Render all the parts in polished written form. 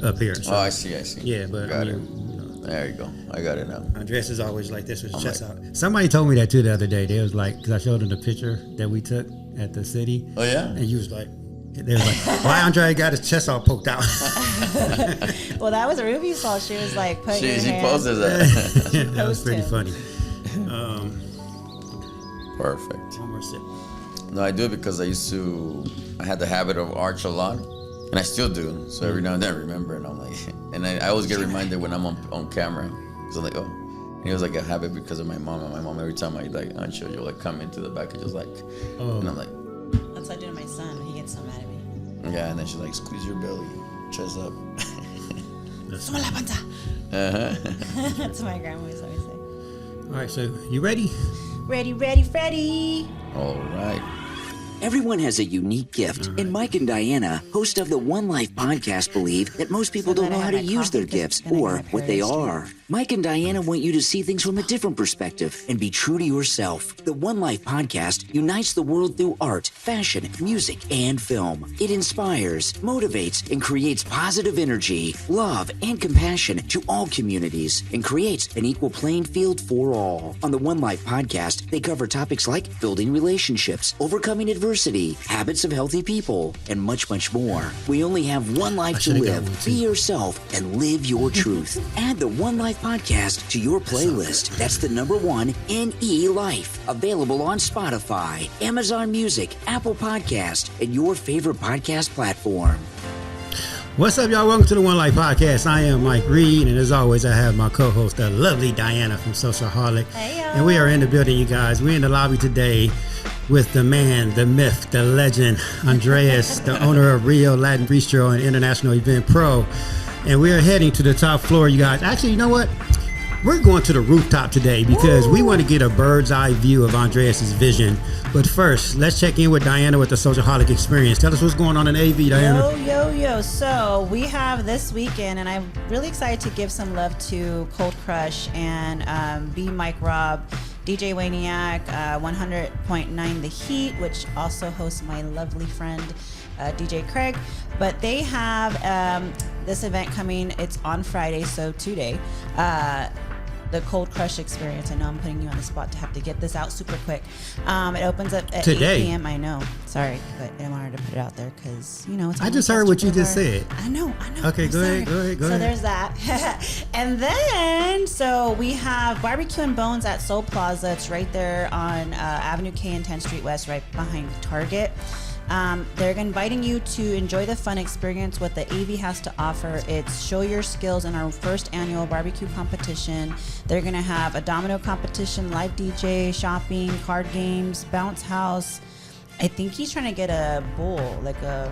up here. So, I see. Yeah, but Got it. There you go. I got it now. Andreas is always like this with his chest out. Somebody told me that too the other day. They was like, because I showed them the picture that we took at the city. Oh, yeah? And you was like, they was like, why Andre got his chest all poked out? Well, that was Ruby's fault. She was like, she posted that. Yeah, that was pretty funny. Perfect. One more sip. No, I do it because I had the habit of arch a lot, and I still do. So every now and then I remember, and I'm like, and I always get reminded when I'm on camera. So I'm like, oh. And it was like a habit because of my mom. And my mom, every time I like unch, she'll like come into the back and just like, and I'm like. That's what I do to my son. He gets so mad at me. Yeah, and then she's like, squeeze your belly, chest up. Suma la panza. That's what my grandma always say. All right, so you ready? Ready, Freddy. All right. Everyone has a unique gift, and Mike and Diana, host of the 1NELife podcast, believe that most people don't know how to use their gifts or what they are. Mike and Diana want you to see things from a different perspective and be true to yourself. The 1NELife podcast unites the world through art, fashion, music, and film. It inspires, motivates, and creates positive energy, love, and compassion to all communities and creates an equal playing field for all. On the 1NELife podcast, they cover topics like building relationships, overcoming adversity, habits of healthy people, and much, much more. We only have one life to live. Be yourself and live your truth. Add the 1NELife podcast to your playlist. That's the number 1 1NELife. Available on Spotify, Amazon Music, Apple Podcast, and your favorite podcast platform. What's up, y'all? Welcome to the 1NELife podcast. I am Mike Reed, and as always, I have my co-host, the lovely Diana from Socialholic. Hey, y'all. And we are in the building, you guys. We're in the lobby today with the man, the myth, the legend, Andreas, the owner of Rio Latin Bistro and International Event Pro. And we are heading to the top floor, you guys. Actually, you know what? We're going to the rooftop today because we want to get a bird's eye view of Andreas's vision. But first, let's check in with Diana with the Socialholic Experience. Tell us what's going on in AV, Diana. Yo. So we have this weekend, and I'm really excited to give some love to Cold Crush and B. Mike Robb, DJ Waniac, 100.9 The Heat, which also hosts my lovely friend, DJ Craig. But they have this event coming. It's on Friday, so today. The Cold Crush Experience. I know I'm putting you on the spot to have to get this out super quick. It opens up at today. 8 p.m. I know. Sorry, but I wanted to put it out there because, you know, it's I just heard what you just said. I know. Okay, go ahead. So there's that. And then, so we have Barbecue and Bones at Soul Plaza. It's right there on Avenue K and 10th Street West, right behind Target. They're inviting you to enjoy the fun experience. What the AV has to offer, it's show your skills in our first annual barbecue competition. They're going to have a domino competition, live DJ, shopping, card games, bounce house. I think he's trying to get a bull, like a,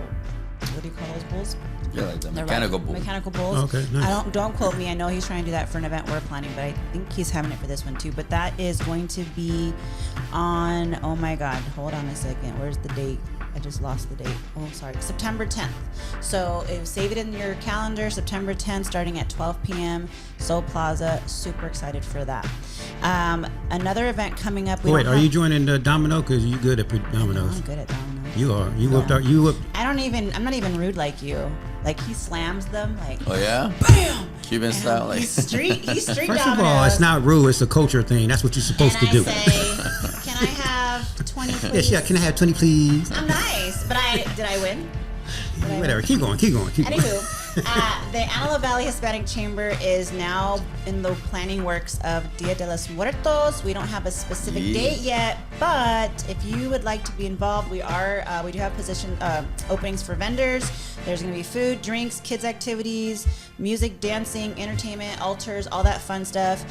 what do you call those bulls? Yeah, like the mechanical bull. Mechanical bulls. Okay, nice. Don't quote me. I know he's trying to do that for an event we're planning, but I think he's having it for this one too. But that is going to be on, oh my God, hold on a second. Where's the date? I just lost the date. Oh, sorry. September 10th. So save it in your calendar. September 10th, starting at 12 p.m. Soul Plaza. Super excited for that. Another event coming up. Wait, are you joining the domino? Because you're good at dominoes. I'm good at dominoes. You are. You whipped out. You whipped. I'm not even rude like you. Like he slams them. Like. Oh yeah. Bam. Cuban style. Like. He's street First dominoes. of all, it's not rude. It's a culture thing. That's what you're supposed to do. Say, can I have 20, please? Yes, can I have 20, please? I'm nice, but did I win? Whatever. Keep going. Anywho, the Antelope Valley Hispanic Chamber is now in the planning works of Dia de los Muertos. We don't have a specific date yet, but if you would like to be involved, we do have position openings for vendors. There's going to be food, drinks, kids activities, music, dancing, entertainment, altars, all that fun stuff.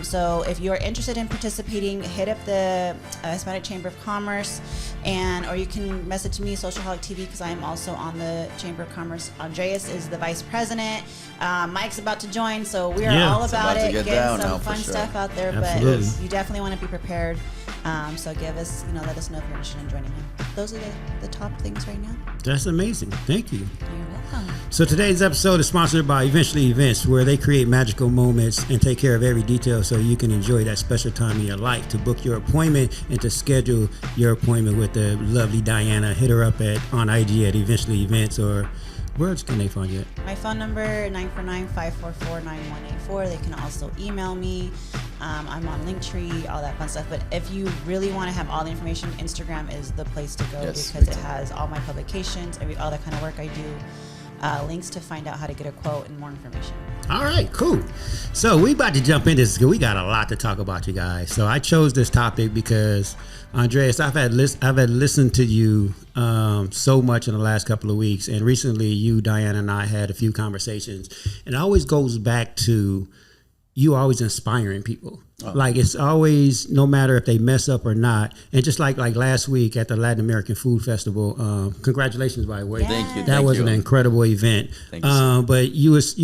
So if you are interested in participating, hit up the Hispanic Chamber of Commerce, or you can message me, Socialholic TV, because I am also on the Chamber of Commerce. Andreas is the vice president. Mike's about to join, so we are all about it. Getting some fun stuff out there, Absolutely. But you definitely want to be prepared. So give us, let us know if you're interested in joining him. Those are the top things right now. That's amazing. Thank you. You're welcome. So today's episode is sponsored by Eventually Events, where they create magical moments and take care of every detail so you can enjoy that special time in your life. To book your appointment and to schedule your appointment with the lovely Diana, hit her up on IG at Eventually Events or Where else can they find you at? My phone number, 949-544-9184. They can also email me. I'm on Linktree, all that fun stuff. But if you really want to have all the information, Instagram is the place to go because it has all my publications, all that kind of work I do. Links to find out how to get a quote and more information. All right, cool. So we about to jump into this because we got a lot to talk about, you guys. So I chose this topic because, Andreas, I've had listened to you so much in the last couple of weeks, and recently you, Diana, and I had a few conversations, and it always goes back to you always inspiring people. Oh. Like it's always, no matter if they mess up or not. And just like last week at the Latin American Food Festival, congratulations, by the way. Yeah. Thank you. That was an incredible event. Thank you. But you was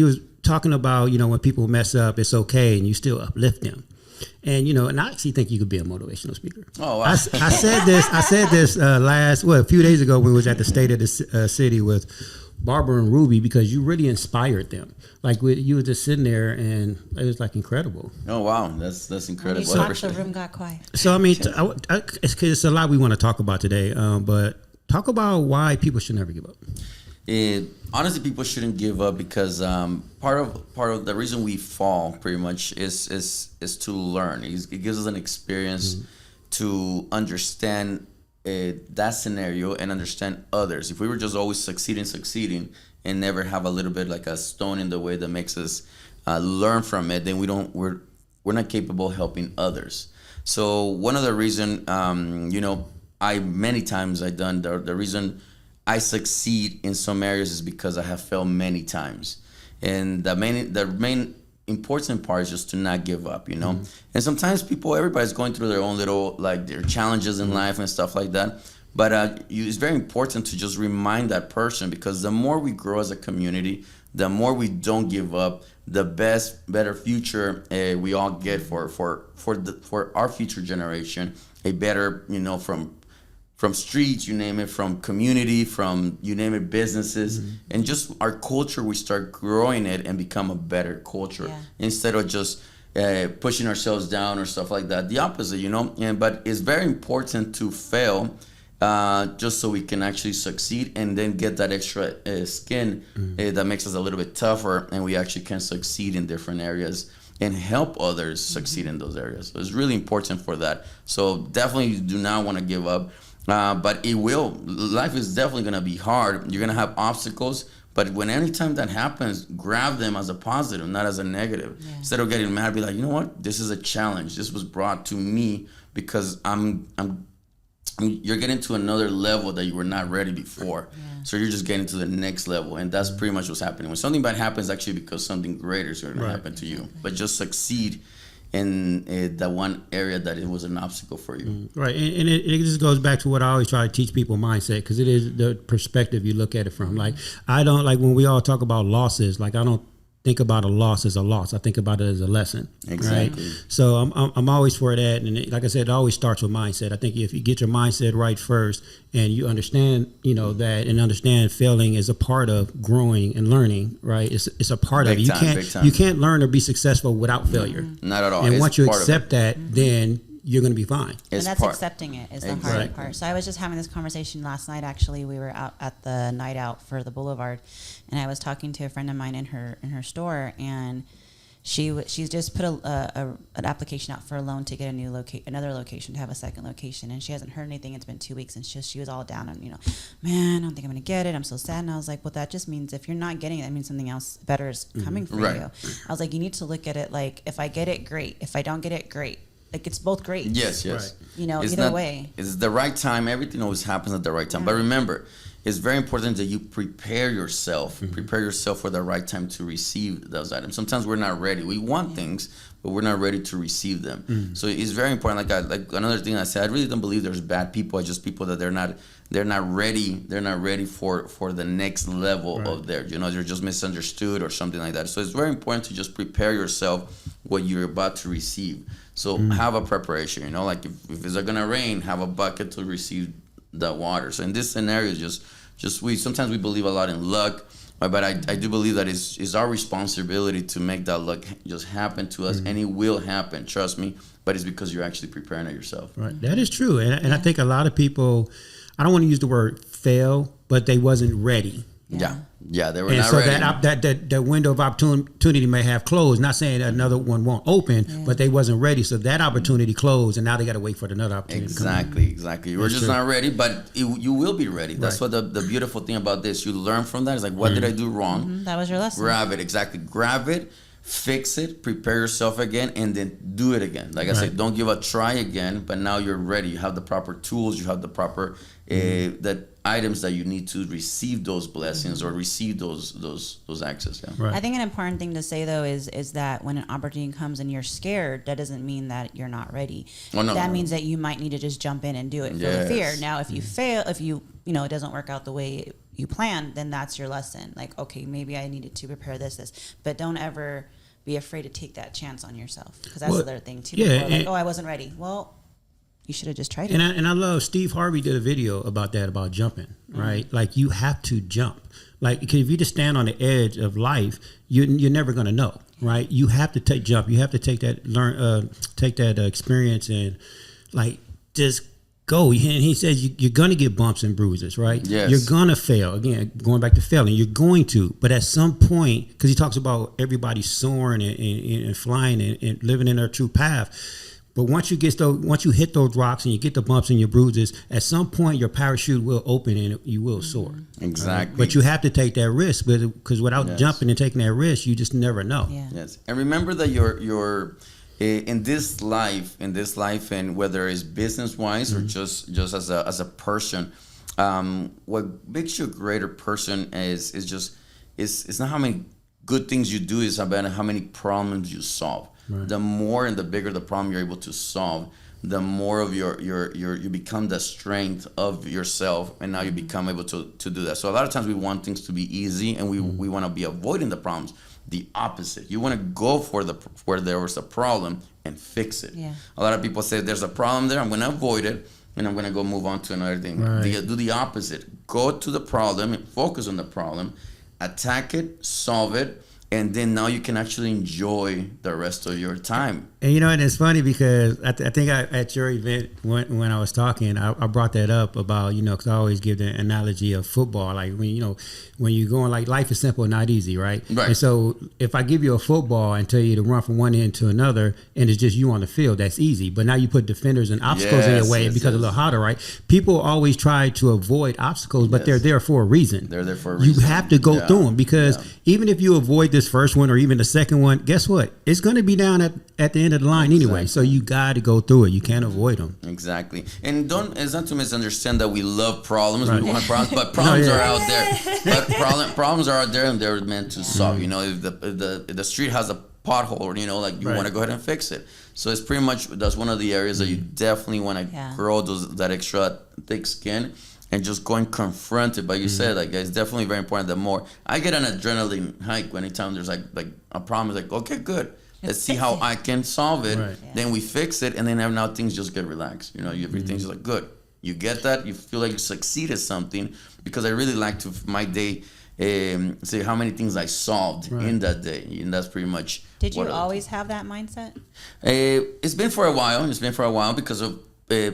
talking about, when people mess up, it's okay, and you still uplift them. And and I actually think you could be a motivational speaker. Oh, wow. I said this a few days ago when we was at the State of the City with Barbara and Ruby, because you really inspired them. Like you were just sitting there, and it was like incredible. Oh wow, that's incredible. When you talked, the room got quiet. So I mean, it's a lot we want to talk about today. But talk about why people should never give up. Honestly, people shouldn't give up because part of the reason we fall pretty much is to learn. It gives us an experience to understand that scenario and understand others. If we were just always succeeding and never have a little bit like a stone in the way that makes us learn from it, then we're not capable of helping others. So one of the reason, many times I've done the reason I succeed in some areas is because I have failed many times, and the main important part is just to not give up, And sometimes everybody's going through their own little their challenges in life and stuff like that. But it's very important to just remind that person, because the more we grow as a community, the more we don't give up, the better future we all get for our future generation. A better, from streets, you name it, from community, from you name it, businesses, and just our culture. We start growing it and become a better culture instead of just pushing ourselves down or stuff like that. The opposite, But it's very important to fail. Just so we can actually succeed and then get that extra skin that makes us a little bit tougher, and we actually can succeed in different areas and help others succeed in those areas. So it's really important for that. So definitely do not want to give up, but it will. Life is definitely going to be hard. You're going to have obstacles, but anytime that happens, grab them as a positive, not as a negative. Yeah. Instead of getting mad, be like, you know what? This is a challenge. This was brought to me because you're getting to another level that you were not ready before. Yeah. So you're just getting to the next level. And that's pretty much what's happening. When something bad happens, actually because something greater is going to happen to you. But just succeed in that one area that it was an obstacle for you. Right. And it just goes back to what I always try to teach people, mindset, because it is the perspective you look at it from. Like, I don't, when we all talk about losses, I don't think about a loss as a loss. I think about it as a lesson. Exactly. Right? So I'm always for that. And like I said, it always starts with mindset. I think if you get your mindset right first, and you understand, that, and understand failing is a part of growing and learning, right? It's a part of it. You can't learn or be successful without failure. Not at all. And once you accept that, then you're going to be fine. And that's accepting it is the hard part. So I was just having this conversation last night. Actually, we were out at the night out for the Boulevard, and I was talking to a friend of mine in her store, and she's just put an application out for a loan to get another location, to have a second location, and she hasn't heard anything. It's been 2 weeks, and she was all down, and man, I don't think I'm going to get it. I'm so sad. And I was like, well, that just means if you're not getting it, that means something else better is coming for you. I was like, you need to look at it like, if I get it, great. If I don't get it, great. Like, it's both great. Yes. Right. Either way. It's the right time. Everything always happens at the right time. Yeah. But remember, it's very important that you prepare yourself. Prepare yourself for the right time to receive those items. Sometimes we're not ready. We want things, but we're not ready to receive them. So it's very important. Like another thing I said, I really don't believe there's bad people. It's just people that they're not ready. They're not ready for the next level of theirs. They're just misunderstood or something like that. So it's very important to just prepare yourself what you're about to receive. So have a preparation, like if it's going to rain, have a bucket to receive the water. So in this scenario, just sometimes we believe a lot in luck, but I do believe that it's our responsibility to make that luck just happen to us, and it will happen, trust me, but it's because you're actually preparing it yourself. Right, that is true. And I think a lot of people, I don't want to use the word fail, but they wasn't ready. Yeah. Yeah, they were And not so ready. that window of opportunity may have closed. Not saying that another one won't open, but they wasn't ready. So that opportunity closed, and now they got to wait for another opportunity. Exactly. You were just not ready, but you will be ready. That's Right. what the beautiful thing about this. You learn from that. It's like, what did I do wrong? That was your lesson. Grab it. Exactly. Grab it. Fix it. Prepare yourself again, and then do it again. Like I said, don't give a try again. But now you're ready. You have the proper tools. You have the proper that items that you need to receive those blessings or receive those access. Yeah. Right. I think an important thing to say though is that when an opportunity comes and you're scared, that doesn't mean that you're not ready. Oh, no, that no. means that you might need to just jump in and do it for the fear. Now, if you fail, if you it doesn't work out the way you planned, then that's your lesson. Like, okay, maybe I needed to prepare this, but don't ever be afraid to take that chance on yourself, because that's the other thing too. Yeah, People are like, oh, I wasn't ready. Well, you should have just tried it. And I love Steve Harvey did a video about that, about jumping, right? Like, you have to jump. Like, if you just stand on the edge of life, you're never going to know, right? You have to jump. You have to take that experience and like just go. And he says you're going to get bumps and bruises, right? Yes. You're going to fail. Again, going back to failing, you're going to. But at some point, because he talks about everybody soaring and flying and living in their true path. But once you hit those rocks and you get the bumps and your bruises, at some point your parachute will open and you will soar. Exactly. But you have to take that risk, because without jumping and taking that risk, you just never know. Yeah. Yes, and remember that you're in this life, and whether it's business wise or just as a person, what makes you a greater person is not how many good things you do, is about how many problems you solve. Right. The more and the bigger the problem you're able to solve, the more of you become the strength of yourself, and now you become able to do that. So a lot of times we want things to be easy, and we want to be avoiding the problems. The opposite. You want to go for where there was a problem and fix it. Yeah. A lot of people say there's a problem there, I'm going to avoid it, and I'm going to go move on to another thing. Right. Do the opposite. Go to the problem and focus on the problem, attack it, solve it, and then now you can actually enjoy the rest of your time. And and it's funny because I think at your event when I was talking, I brought that up about because I always give the analogy of football. Like when you're going, like, life is simple, not easy, right? Right. And so if I give you a football and tell you to run from one end to another, and it's just you on the field, that's easy. But now you put defenders and obstacles in your way, it becomes a little harder, right? People always try to avoid obstacles, but they're there for a reason. They're there for a reason. You have to go through them, because even if you avoid this first one or even the second one, guess what? It's going to be down at the end of the line anyway. So you got to go through it. You can't avoid them. Exactly. And it's not to misunderstand that we love problems. Right. We want problems, but problems are out there. But problems are out there, and they're meant to solve. If the street has a pothole, you want to go ahead and fix it. So it's pretty much, that's one of the areas that you definitely want to grow that extra thick skin and just go and confront it. But you said, like, it's definitely very important. The more I get an adrenaline hike anytime there's like a problem, it's like, okay, good. Let's see how I can solve it. Right. Then we fix it, and then now things just get relaxed. Everything's just like, good. You get that. You feel like you succeeded something, because I really like to my day say how many things I solved in that day, and that's pretty much. Did you always have that mindset? It's been for a while because of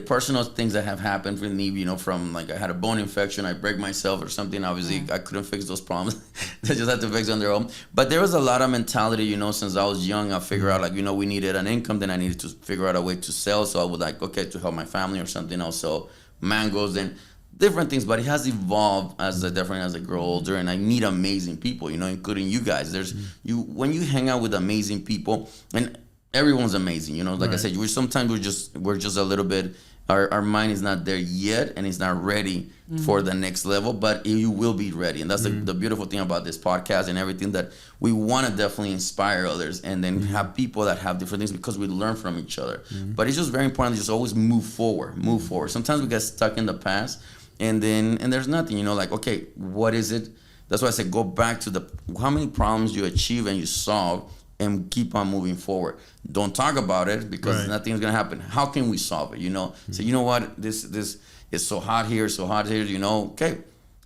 personal things that have happened with me, from like I had a bone infection, I break myself or something. Obviously, I couldn't fix those problems. They just had to fix on their own. But there was a lot of mentality, since I was young. I figured out, like, we needed an income. Then I needed to figure out a way to sell. So I would to help my family or something else. So mangoes and different things. But it has evolved as I grow older, and I meet amazing people, including you guys. There's when you hang out with amazing people, and everyone's amazing, like I said, sometimes we're just a little bit, our mind is not there yet, and it's not ready for the next level, but you will be ready. And that's the beautiful thing about this podcast and everything, that we want to definitely inspire others, and then have people that have different things, because we learn from each other. But it's just very important to just always move forward. Sometimes we get stuck in the past, and there's nothing, like, okay, what is it? That's why I said, go back to how many problems you achieve and you solve, and keep on moving forward. Don't talk about it, because nothing's gonna happen. How can we solve it? So you know what? This is so hot here. Okay,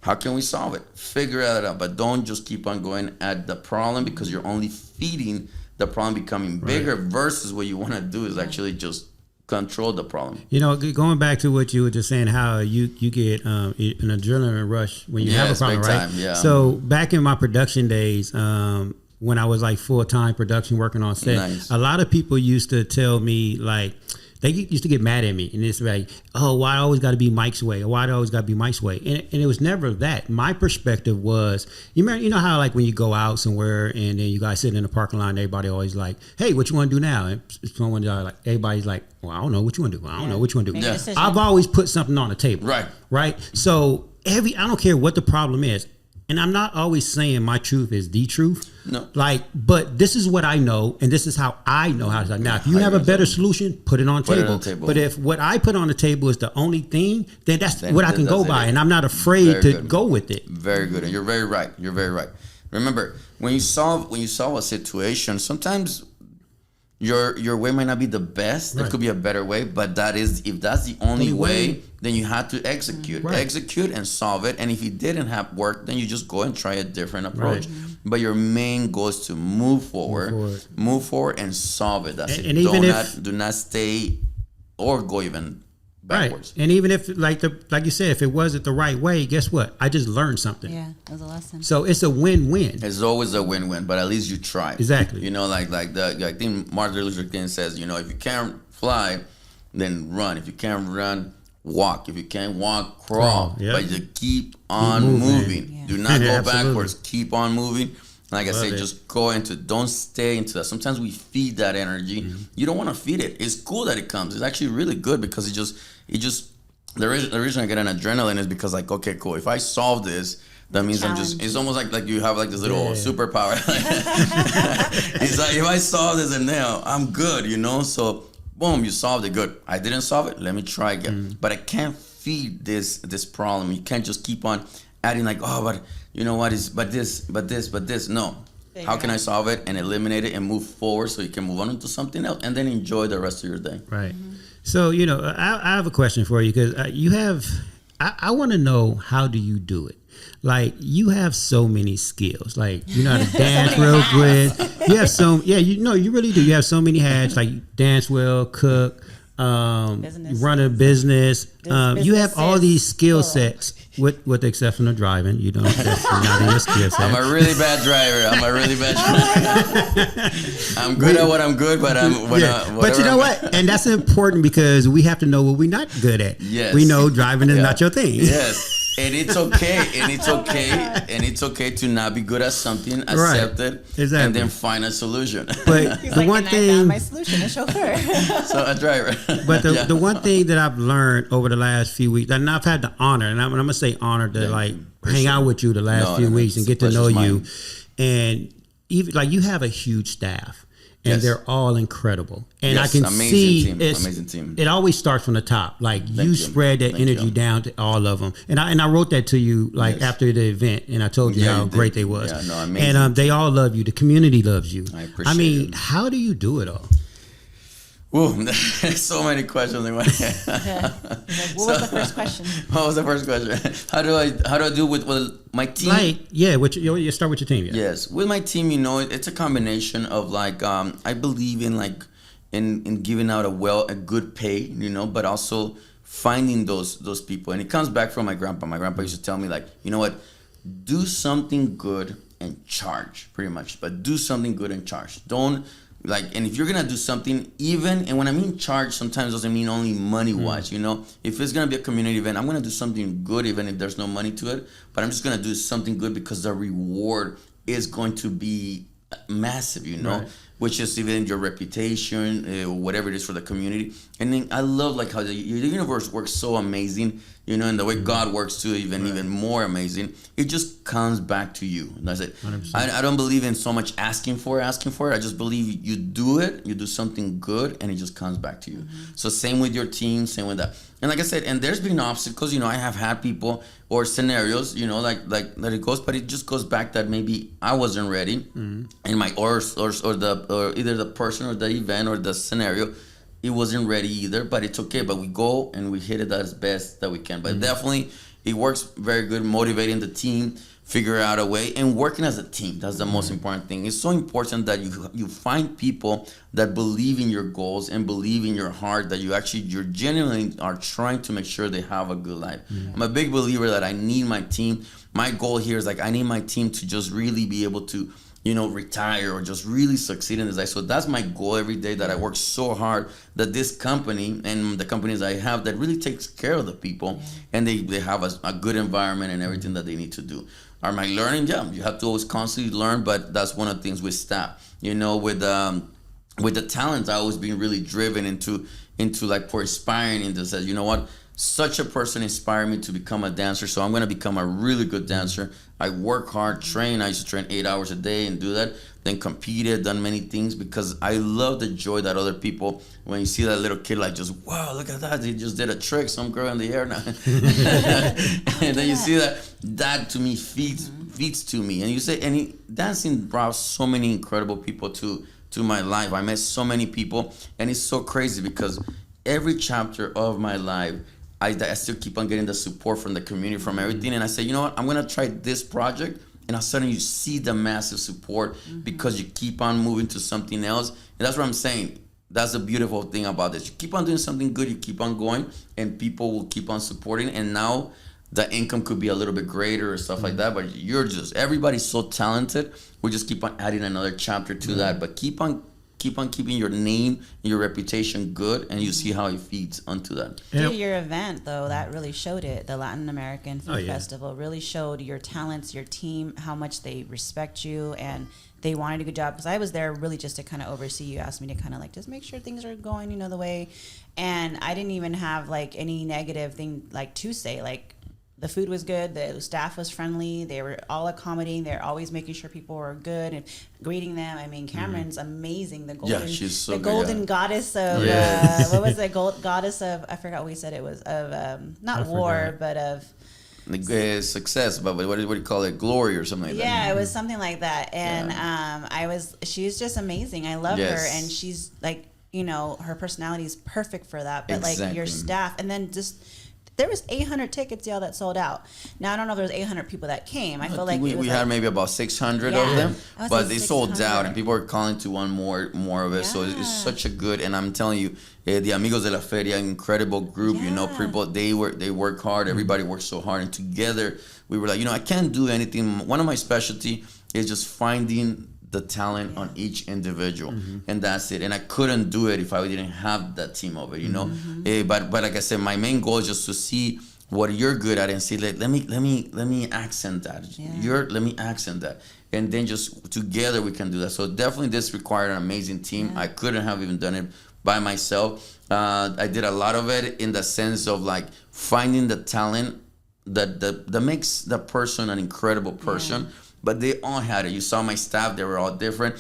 how can we solve it? Figure it out. But don't just keep on going at the problem, because you're only feeding the problem becoming bigger. Versus what you want to do is actually just control the problem. You know, going back to what you were just saying, how you get an adrenaline rush when you have a problem, big right? time, yeah. So back in my production days, when I was like full-time production working on set, Nice. a lot of people used to tell me like, they used to get mad at me, and it's like, oh, why I always got to be Mike's way, or why do I always got to be Mike's way? And it was never that. My perspective was, you know how like when you go out somewhere and then you guys sit in the parking lot, and everybody always like, hey, what you want to do now? And someone like, everybody's like, well, I don't know what you want to do. I don't know what you want to do. Make a decision. I've always put something on the table. Right. So I don't care what the problem is. And I'm not always saying my truth is the truth. No. But this is what I know, and this is how I know how to. Now, if you have a better solution, put it on the table. But if what I put on the table is the only thing, then that's what I can go by, and I'm not afraid to go with it. Very good, and you're very right. You're very right. Remember, when you solve a situation, sometimes your way might not be the best. There could be a better way, but if that's the only way, then you have to execute. Execute and solve it. And if it didn't have work, then you just go and try a different approach. But your main goal is to move forward and solve it. That's it. And even do not stay or go even backwards. Right. And even if like you said, if it wasn't the right way, guess what? I just learned something. Yeah, that was a lesson. So it's a win-win. It's always a win-win, but at least you tried. Exactly. You know, I think Martin Luther King says, you know, if you can't fly, then run. If you can't run, walk. If you can't walk, crawl. Yep. But you keep on moving. Yeah. Do not go Absolutely. backwards. Keep on moving. Like I say, just don't stay into that. Sometimes we feed that energy. You don't want to feed it. It's cool that it comes. It's actually really good because the reason I get an adrenaline is because like, okay, cool. If I solve this, that means it's almost like you have like this little superpower. It's like, if I solve this and now I'm good, you know? So boom, you solved it, good. I didn't solve it, let me try again. But I can't feed this problem. You can't just keep on adding like, oh, but you know what is, but this. No. How can I solve it and eliminate it and move forward so you can move on into something else and then enjoy the rest of your day? Right. So, you know, I have a question for you because I want to know, how do you do it? Like, you have so many skills. Like, you know how to dance real good. You have you really do. You have so many hats, like dance well, cook, run a business. You have all these skill sets with the exception of driving. You don't, that's not in your skill set. I'm a really bad driver. I'm good at what I'm good, but but you know what? And that's important because we have to know what we're not good at. Yes. We know driving is not your thing. Yes. And it's okay. And it's okay to not be good at something, accept it, exactly. and then find a solution. But the one thing, my solution is chauffeur. So a driver. But the one thing that I've learned over the last few weeks, and I've had the honor, and I'm gonna say honor to hang out with you the last few weeks and get to know you, and even like you have a huge staff. And they're all incredible. And I can see amazing team. It always starts from the top. Like you spread that energy down to all of them. And I wrote that to you after the event, and I told you how great they was. Yeah, no, amazing. And they all love you. The community loves you. I appreciate it. How do you do it all? Ooh, so many questions in my head. What was the first question? What was the first question? How do I do with my team? You start with your team. Yeah. Yes, with my team, you know, it's a combination of like I believe in giving out a good pay, you know, but also finding those people, and it comes back from my grandpa. My grandpa used to tell me like, you know what, do something good and charge, pretty much, but do something good and charge. Don't. And if you're gonna do something, and when I mean charge, sometimes doesn't mean only money wise, you know. If it's gonna be a community event, I'm gonna do something good even if there's no money to it, but I'm just gonna do something good because the reward is going to be massive, you know, which is even your reputation, whatever it is for the community. And then I love like how the universe works so amazing, you know, and the way God works too, even more amazing. It just comes back to you. And that's it. I don't believe in so much asking for it. I just believe you do it, you do something good, and it just comes back to you. So same with your team, same with that. And like I said, and there's been obstacles, you know, I have had people or scenarios, you know, like that it goes, but it just goes back that maybe I wasn't ready, and or either the person or the event or the scenario, it wasn't ready either, but it's okay. But we go and we hit it as best that we can. But definitely, it works very good motivating the team, figure out a way, and working as a team. That's the most important thing. It's so important that you find people that believe in your goals and believe in your heart, that you're genuinely are trying to make sure they have a good life. I'm a big believer that I need my team. My goal here is like, I need my team to just really be able to, retire or just really succeed in this life. So that's my goal every day, that I work so hard that this company and the companies I have that really takes care of the people, and they have a good environment and everything that they need to do. Am I learning? Yeah, you have to always constantly learn, but that's one of the things with staff. With the talents, I always been really driven into like for inspiring, into says, you know what, such a person inspired me to become a dancer, so I'm going to become a really good dancer. I work hard, train. I used to train 8 hours a day and do that. Then competed, done many things, because I love the joy that other people, when you see that little kid like just, wow, look at that, he just did a trick, some girl in the air now. And then you see that to me feeds to me. And you say, dancing brought so many incredible people to my life. I met so many people, and it's so crazy because every chapter of my life, I still keep on getting the support from the community, from everything. And I say, you know what, I'm going to try this project. And all of a sudden you see the massive support because you keep on moving to something else. And that's what I'm saying. That's the beautiful thing about this. You keep on doing something good, you keep on going, and people will keep on supporting. And now the income could be a little bit greater or stuff like that. But everybody's so talented. We just keep on adding another chapter to that. But keep on keeping your name and your reputation good, and you see how it feeds onto that. Dude, your event, though, that really showed it. The Latin American Food Festival really showed your talents, your team, how much they respect you, and they wanted a good job. Because I was there really just to kind of oversee. You asked me to kind of like just make sure things are going, the way. And I didn't even have like any negative thing like to say. Like, the food was good. The staff was friendly. They were all accommodating. They're always making sure people were good and greeting them. I mean, Cameron's amazing. The golden, she's so the good, golden goddess of what was it? Goddess of, I forgot what we said it was, of not war, but of success. But what do you call it? Glory or something like that. Yeah, it was something like that. And she's just amazing. I love her, and she's like, her personality is perfect for that. But like your staff, and then just. There was 800 tickets, that sold out. Now, I don't know if there was 800 people that came. I feel like we had maybe about 600 of them, but they sold out, and people are calling to want more of it. So it's such a good, and I'm telling you, the Amigos de la Feria, incredible group. People, they work hard. Everybody works so hard, and together we were like, I can't do anything. One of my specialty is just finding the talent on each individual, and that's it. And I couldn't do it if I didn't have that team of it, but like I said, my main goal is just to see what you're good at and see, like, let me accent that. Let me accent that, and then just together we can do that. So definitely this required an amazing team. I couldn't have even done it by myself. I did a lot of it in the sense of like finding the talent that makes the person an incredible person. But they all had it. You saw my staff; they were all different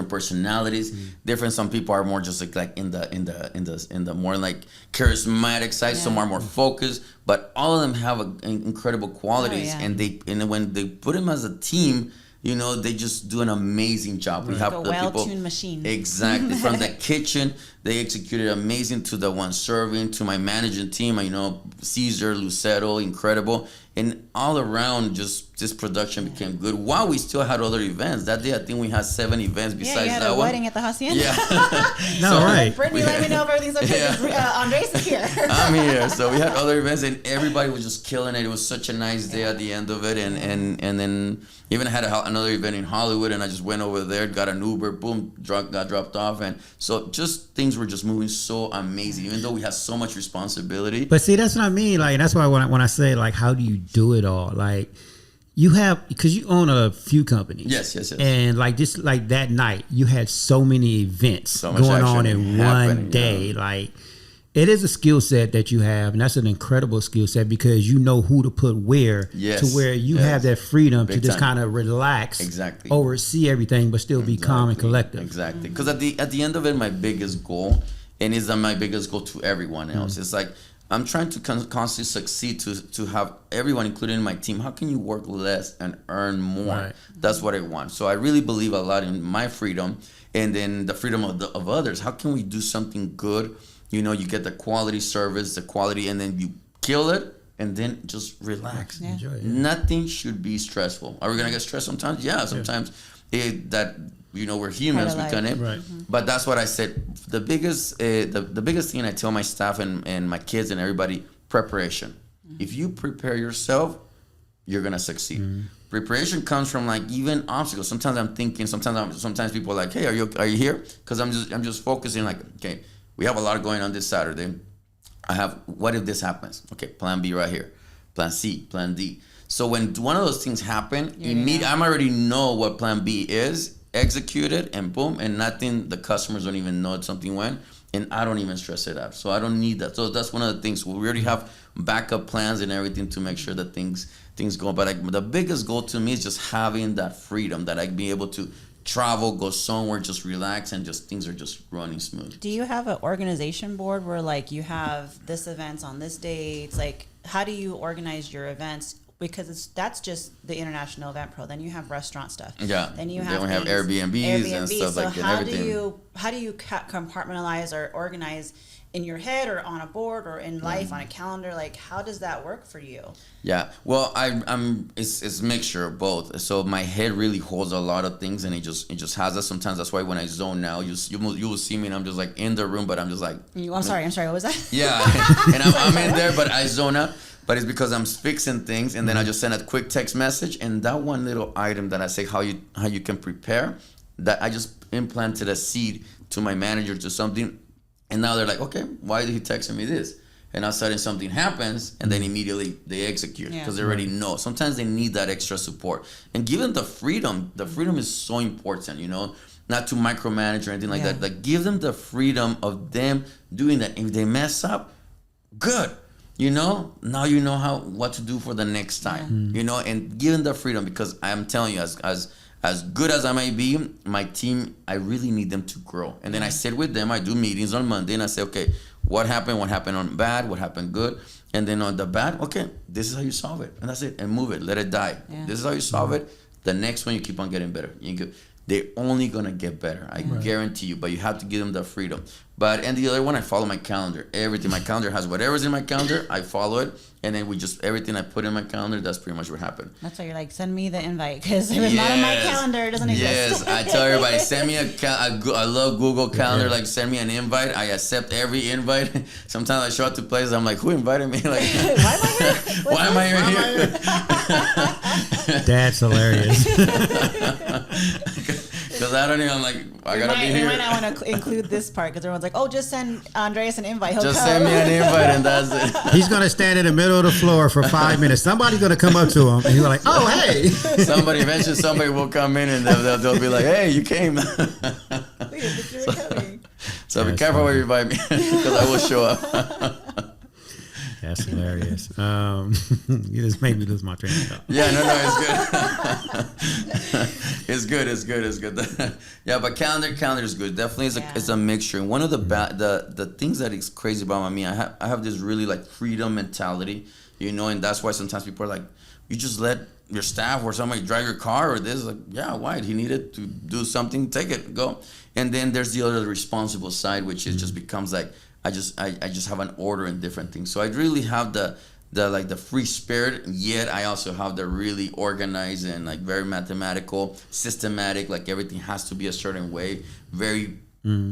personalities, different. Some people are more just like in the more like charismatic side. Some are more focused, but all of them have incredible qualities. And when they put them as a team, they just do an amazing job. We have a the well-tuned machine. Exactly. From the kitchen, they executed amazing, to the one serving, to my managing team. Caesar, Lucero, incredible. And all around, just this production became good. While we still had other events. That day, I think we had 7 events besides you had that a one. wedding at the Hacienda. Right. Brittany, let me know if everything's okay. Andres is here. I'm here. So we had other events, and everybody was just killing it. It was such a nice day at the end of it. And then even had another event in Hollywood, and I just went over there, got an Uber, boom, got dropped off. And so just things were just moving so amazing, even though we had so much responsibility. But see, that's what I mean. Like, that's why when I say, like, how do you do it all? Like, you have, because you own a few companies. Yes. And like, just like that night, you had so many events going on in one day. Like, it is a skill set that you have, and that's an incredible skill set, because you know who to put where, to where you have that freedom to just kind of relax, oversee everything, but still be calm and collective. Exactly. Because at the end of it, my biggest goal, and it's my biggest goal to everyone else, it's like, I'm trying to constantly succeed to have everyone, including my team. How can you work less and earn more? Right. That's what I want. So I really believe a lot in my freedom, and then the freedom of others. How can we do something good? You get the quality service, the quality, and then you kill it, and then just relax. Yeah. Enjoy it. Nothing should be stressful. Are we gonna get stressed sometimes? Yeah, sometimes. We're humans. We Part of can, life. Right. but that's what I said. The biggest thing I tell my staff and my kids and everybody: preparation. If you prepare yourself, you're gonna succeed. Preparation comes from like even obstacles. Sometimes I'm thinking. Sometimes people are like, "Hey, are you here?" Because I'm just focusing. Like, okay, we have a lot going on this Saturday. What if this happens? Okay, plan B right here, plan C, plan D. So when one of those things happen, I'm already know what plan B is, execute it, and boom, and nothing. The customers don't even know something went, and I don't even stress it out. So I don't need that. So that's one of the things. We already have backup plans and everything to make sure that things go. But like the biggest goal to me is just having that freedom that I can be able to travel, go somewhere, just relax, and just things are just running smooth. Do you have an organization board where like you have this events on this date? Like, how do you organize your events? Because that's just the International Event Pro. Then you have restaurant stuff. Yeah. Then you have Airbnbs and stuff so like that. how do you compartmentalize or organize in your head or on a board or in life on a calendar? Like, how does that work for you? Yeah, well, it's a mixture of both. So my head really holds a lot of things, and it just has that. Sometimes that's why when I zone out, you will see me, and I'm just like in the room, but I'm just like. I'm sorry. What was that? Yeah, and I'm in there, but I zone out. But it's because I'm fixing things, and then I just send a quick text message, and that one little item that I say how you can prepare, that I just implanted a seed to my manager to something, and now they're like, okay, why did he text me this? And all of a sudden something happens, and then immediately they execute because they already know. Sometimes they need that extra support, and give them the freedom. The freedom is so important, not to micromanage or anything like that. Like, give them the freedom of them doing that. If they mess up, good. Now you know what to do for the next time. And give them the freedom, because I'm telling you, as good as I might be, my team, I really need them to grow. And then I sit with them. I do meetings on Monday, and I say, okay, what happened on bad, what happened good, and then on the bad, okay, this is how you solve it, and that's it, and move it, let it die. This is how you solve it. The next one, you keep on getting better. They're only gonna get better, I guarantee you. But you have to give them the freedom. And the other one, I follow my calendar. Everything, my calendar has whatever's in my calendar, I follow it, and then everything I put in my calendar, that's pretty much what happened. That's why you're like, send me the invite, because if it's not in my calendar, it doesn't exist. Yes, I tell everybody, send me I love Google Calendar. Like, send me an invite. I accept every invite. Sometimes I show up to places, I'm like, who invited me? Like, why am I here? That's hilarious. Because I'm like, I gotta be here. You might not want to include this part, because everyone's like, oh, just send Andreas an invite. He'll just come. send me an invite, and that's it. He's going to stand in the middle of the floor for 5 minutes. Somebody's going to come up to him, and he's like, oh, hey. Eventually somebody will come in, and they'll be like, hey, you came. So be careful where you invite me, because I will show up. That's hilarious. You just made me lose my train of thought. Yeah, no, it's good. It's good. Yeah, but calendar is good. Definitely, it's a mixture. And one of the things that is crazy about me, I have this really like freedom mentality, and that's why sometimes people are like, you just let your staff or somebody drive your car or this. Like, yeah, why? He needed to do something, take it, go. And then there's the other responsible side, which is just becomes like, I just have an order in different things. So I really have the free spirit, yet I also have the really organized and like very mathematical, systematic, like everything has to be a certain way, very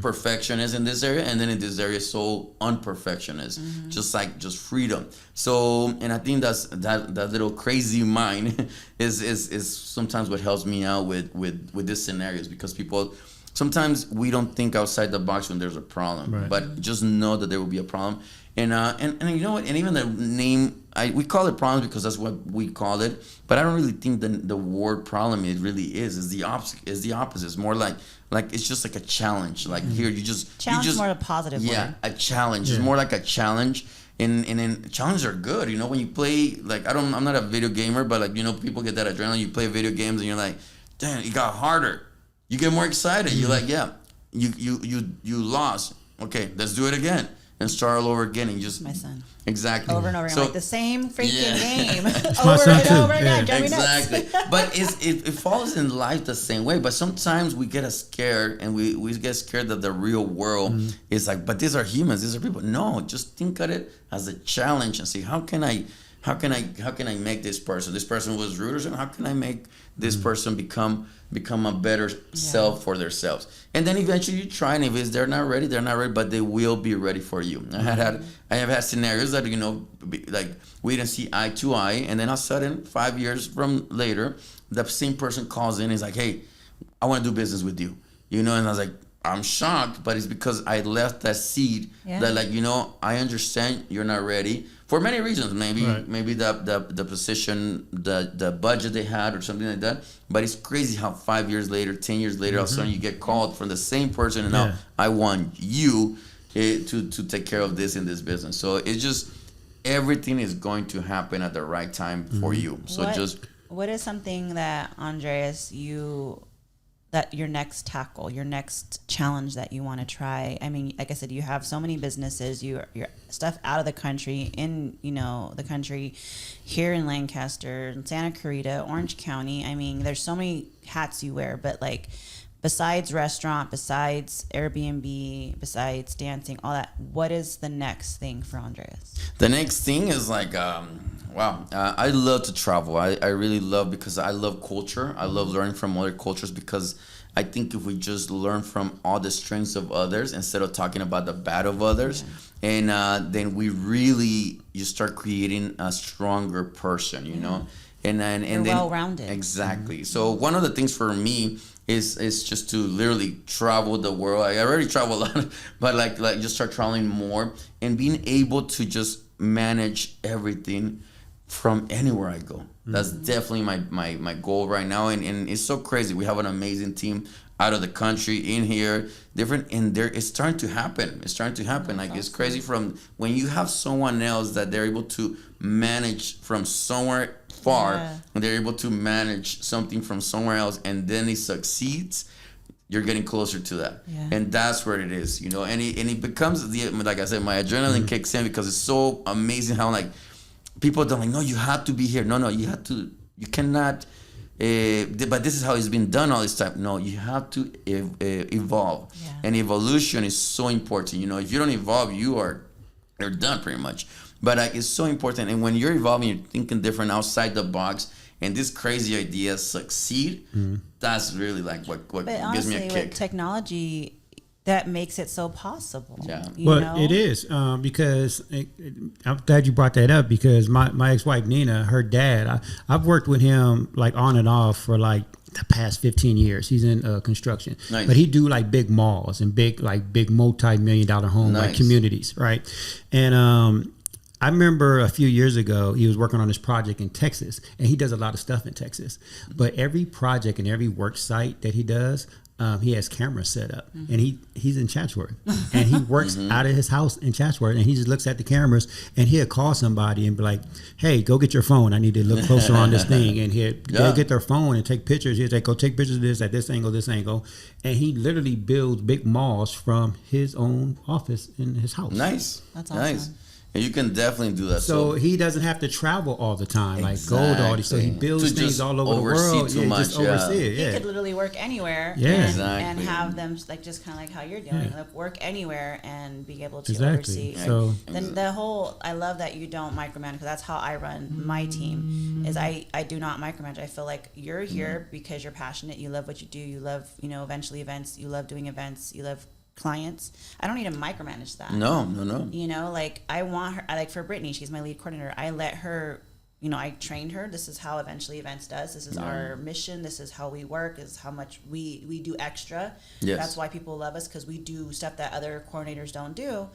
perfectionist in this area, and then in this area so unperfectionist, just freedom. So, and I think that little crazy mind is sometimes what helps me out with these scenarios, because people, sometimes we don't think outside the box when there's a problem, but just know that there will be a problem. And you know what? And even the name, we call it problems because that's what we call it. But I don't really think the word problem it really is the opposite. It's more like it's just like a challenge. Like here, challenge is more a positive word. Yeah, a challenge. It's more like a challenge. And then challenges are good. When you play, like I'm not a video gamer, but like people get that adrenaline. You play video games and you're like, damn, it got harder. You get more excited. You're like, yeah, you lost. Okay, let's do it again and start all over again, and just my son exactly over and over again, like the same freaking game over and over again. Exactly. But it falls in life the same way. But sometimes we get scared, and we get scared that the real world is like, but these are humans, these are people. No, just think of it as a challenge and see how can I how can I make this person was rude or something, how can I make this person become a better self for themselves? And then eventually you try, and if they're not ready, but they will be ready for you. I have had scenarios that, you know, like we didn't see eye to eye, and then all of a sudden 5 years from later, the same person calls in and is like, hey, I want to do business with you, you know. And I was like, I'm shocked, but it's because I left that seed that, like, you know, I understand you're not ready for many reasons. Maybe the position, the budget they had, or something like that. But it's crazy how 5 years later, 10 years later, all of a sudden you get called from the same person, and now I want you to take care of this in this business. So it's just, everything is going to happen at the right time for you. So what is something that, Andreas, that your next tackle, your next challenge that you want to try? I mean, like I said, you have so many businesses, your stuff out of the country, in, you know, the country, here in Lancaster, in Santa Clarita, Orange County. I mean, there's so many hats you wear, but like, besides restaurant, besides Airbnb, besides dancing, all that, what is the next thing for Andreas? The next thing is like, I love to travel. I really love, because I love culture. I love learning from other cultures, because I think if we just learn from all the strengths of others instead of talking about the bad of others, and then you start creating a stronger person, you know? And then well-rounded. Exactly. So one of the things for me is just to literally travel the world. I already travel a lot, but like just start traveling more, and being able to just manage everything from anywhere I go. That's definitely my goal right now. And it's so crazy. We have an amazing team out of the country, in here, different, and there, it's starting to happen. It's like, it's crazy from when you have someone else that they're able to manage from somewhere far, and they're able to manage something from somewhere else, and then it succeeds. You're getting closer to that, and that's where it is, you know. And it becomes like I said, my adrenaline kicks in, because it's so amazing how, like, people don't, like, no, you have to be here. No, you have to. You cannot. But this is how it's been done all this time. No, you have to evolve, and evolution is so important. You know, if you don't evolve, you're done pretty much. But it's so important, and when you're evolving, you're thinking different, outside the box, and these crazy ideas succeed. That's really like what gives me a kick. With technology, that makes it so possible. You know? It is, because I'm glad you brought that up, because my ex-wife Nina, her dad, I've worked with him like on and off for like the past 15 years. He's in construction, but he do like big malls and big multi-million-dollar home like communities, right? And I remember a few years ago, he was working on this project in Texas, and he does a lot of stuff in Texas. But every project and every work site that he does, he has cameras set up, and he's in Chatsworth, and he works out of his house in Chatsworth, and he just looks at the cameras, and he'll call somebody and be like, hey, go get your phone. I need to look closer on this thing. And they'll get their phone and take pictures. He'll say, go take pictures of this at this angle. And he literally builds big malls from his own office in his house. Nice. That's awesome. Nice. And you can definitely do that. So he doesn't have to travel all the time, like go to all these. So he builds things all over the world. Just oversee it. He could literally work anywhere. And have them, like, just kind of like how you're doing, like, work anywhere and be able to oversee. So then I love that you don't micromanage, because that's how I run my team. Is I do not micromanage. I feel like you're here because you're passionate. You love what you do. You love, eventually events. You love doing events. You love clients. I don't need to micromanage that. No. You know, like, I want her, like, for Brittany, she's my lead coordinator. I let her, I trained her. This is how Eventually Events does. This is our mission. This is how we work. This is how much we do extra. Yes. That's why people love us, because we do stuff that other coordinators don't do.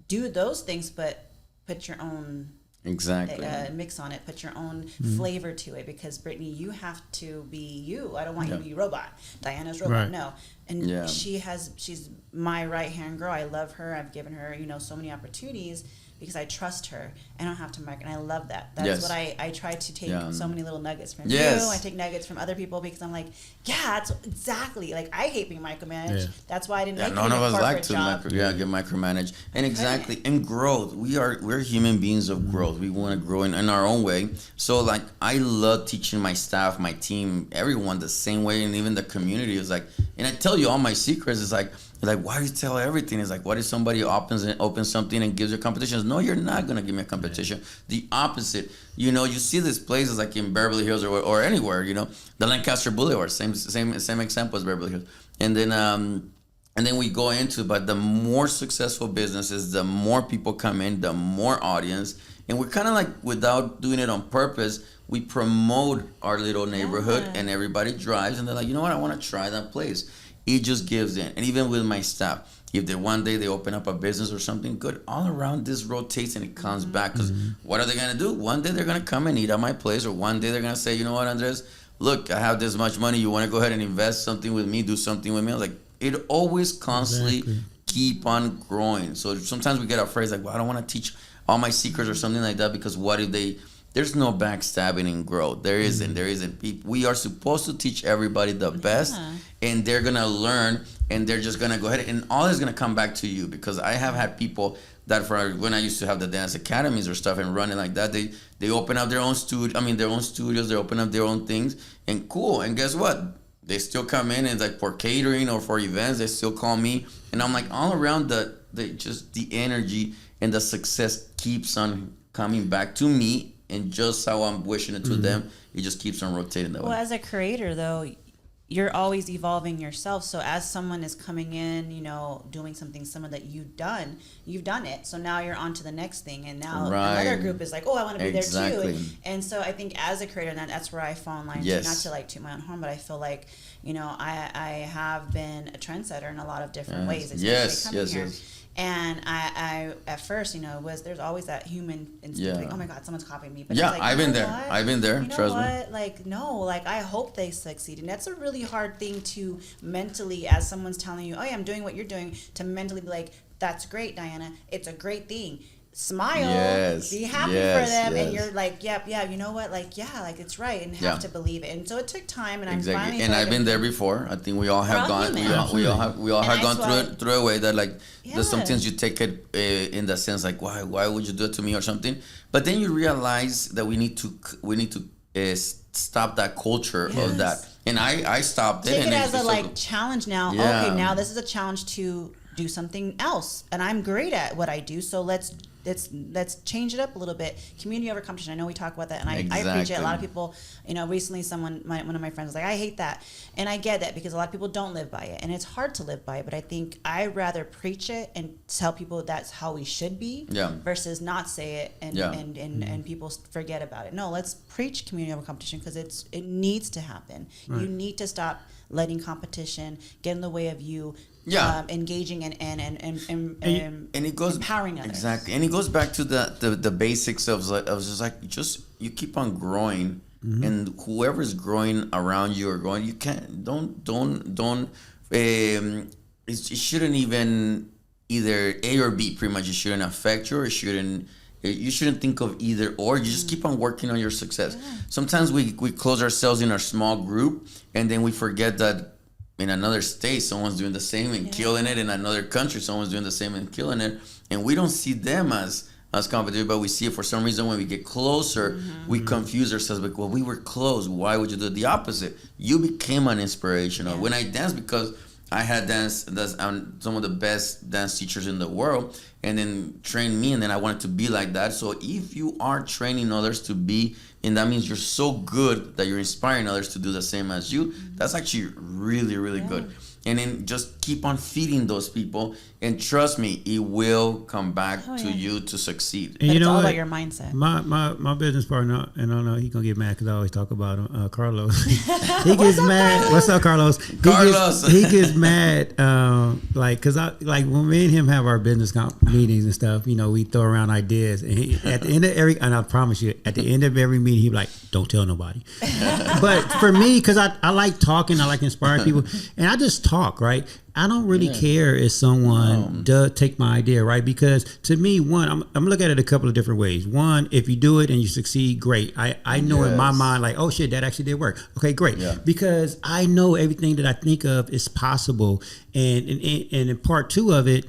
Do those things, but put your own mix on it. Put your own flavor to it, because Brittany, you have to be you. I don't want you to be robot. Diana's robot. Right. No. And she's my right hand girl. I love her. I've given her, so many opportunities, because I trust her. I don't have to mark, and I love that. That's what I try to take so many little nuggets from you. I take nuggets from other people, because I'm like, that's exactly, like, I hate being micromanaged. That's why I didn't make none of us like to get micromanaged. And exactly, in growth, we're human beings of growth. We want to grow in our own way. So, like, I love teaching my staff, my team, everyone the same way, and even the community is like, and I tell you all my secrets. Is like, why do you tell everything? It's like, what if somebody opens something and gives you competitions? No, you're not going to give me a competition. The opposite. You know, you see these places like in Beverly Hills or anywhere, you know, the Lancaster Boulevard, same example as Beverly Hills. And then we go into, but the more successful businesses, the more people come in, the more audience. And we're kind of like, without doing it on purpose, we promote our little neighborhood and everybody drives and they're like, you know what, I want to try that place. It just gives in. And even with my staff, if they one day they open up a business or something good, all around this rotates and it comes back. Because what are they going to do? One day they're going to come and eat at my place, or one day they're going to say, you know what, Andres, look, I have this much money. You want to go ahead and invest something with me, do something with me? I was like, it always constantly keep on growing. So sometimes we get afraid, like, well, I don't want to teach all my secrets or something like that, because what if they... There's no backstabbing in growth. There isn't. We are supposed to teach everybody the best, and they're going to learn, and they're just going to go ahead, and all is going to come back to you. Because I have had people that, for when I used to have the dance academies or stuff and running like that, they open up their own studios, they open up their own things, and cool. And guess what? They still come in and like for catering or for events, they still call me. And I'm like, all around the energy and the success keeps on coming back to me. And just how I'm wishing it to them, it just keeps on rotating that way. Well, as a creator, though, you're always evolving yourself. So as someone is coming in, you know, doing something similar that you've done it. So now you're on to the next thing. And now another group is like, oh, I want to be there too. And so I think as a creator, that's where I fall in line. Yes. Not to like toot my own horn, but I feel like, you know, I have been a trendsetter in a lot of different ways. Especially coming here. And I at first, you know, there's always that human instinct, like, oh my God, someone's copying me. But it's like, I've been there. I've been there. You know trust what? me. Like, no, like I hope they succeed. And that's a really hard thing to mentally, as someone's telling you, oh yeah, I'm doing what you're doing, to mentally be like, that's great, Diana. It's a great thing. Smile, be happy for them, and you're like, yep, yeah, you know what, like, yeah, like it's right, and have to believe it. And so it took time, and I'm finally. And I've been there before. I think we all have gone. We all have gone through a way that like there's some things you take it in the sense like, why would you do it to me or something? But then you realize that we need to stop that culture of that. And I stopped it. Take it as a like challenge now. Yeah. Okay, now this is a challenge to do something else, and I'm great at what I do. So let's change it up a little bit. Community over competition. I know we talk about that, and I appreciate it. A lot of people, you know, recently one of my friends was like, I hate that. And I get that, because a lot of people don't live by it, and it's hard to live by it. But I think I'd rather preach it and tell people that's how we should be versus not say it and people forget about it. No, let's preach community over competition, because it needs to happen. Right. You need to stop letting competition get in the way of you engaging and it goes empowering others. Exactly. And it goes back to the basics of just you keep on growing, and whoever's growing around you or growing, you can't it shouldn't even either A or B. Pretty much, it shouldn't affect you, or you shouldn't think of either or. You just keep on working on your success. Sometimes we close ourselves in our small group, and then we forget that in another state someone's doing the same and killing it. In another country someone's doing the same and killing it. And we don't see them as competitive, but we see it for some reason when we get closer. We confuse ourselves like, well, we were close. Why would you do the opposite? You became an inspirational. When I danced, because I had some of the best dance teachers in the world, and then trained me, and then I wanted to be like that. So if you are training others to be, and that means you're so good that you're inspiring others to do the same as you, that's actually really, really good. And then just keep on feeding those people, and trust me, it will come back to you to succeed. And it's all about your mindset. My business partner, and I know he's gonna get mad because I always talk about him, Carlos. He gets mad. What's up, Carlos? He gets mad, because when me and him have our business meetings and stuff, you know, we throw around ideas, and at the end of and I promise you, at the end of every meeting, he'd be like, "Don't tell nobody." But for me, because I like talking, I like inspiring people, and I just talk, right? I don't really care if someone does take my idea, right? Because to me, one, I'm looking at it a couple of different ways. One, if you do it and you succeed, great. I know in my mind, like, oh shit, that actually did work. Okay, great. Yeah. Because I know everything that I think of is possible. And in part two of it,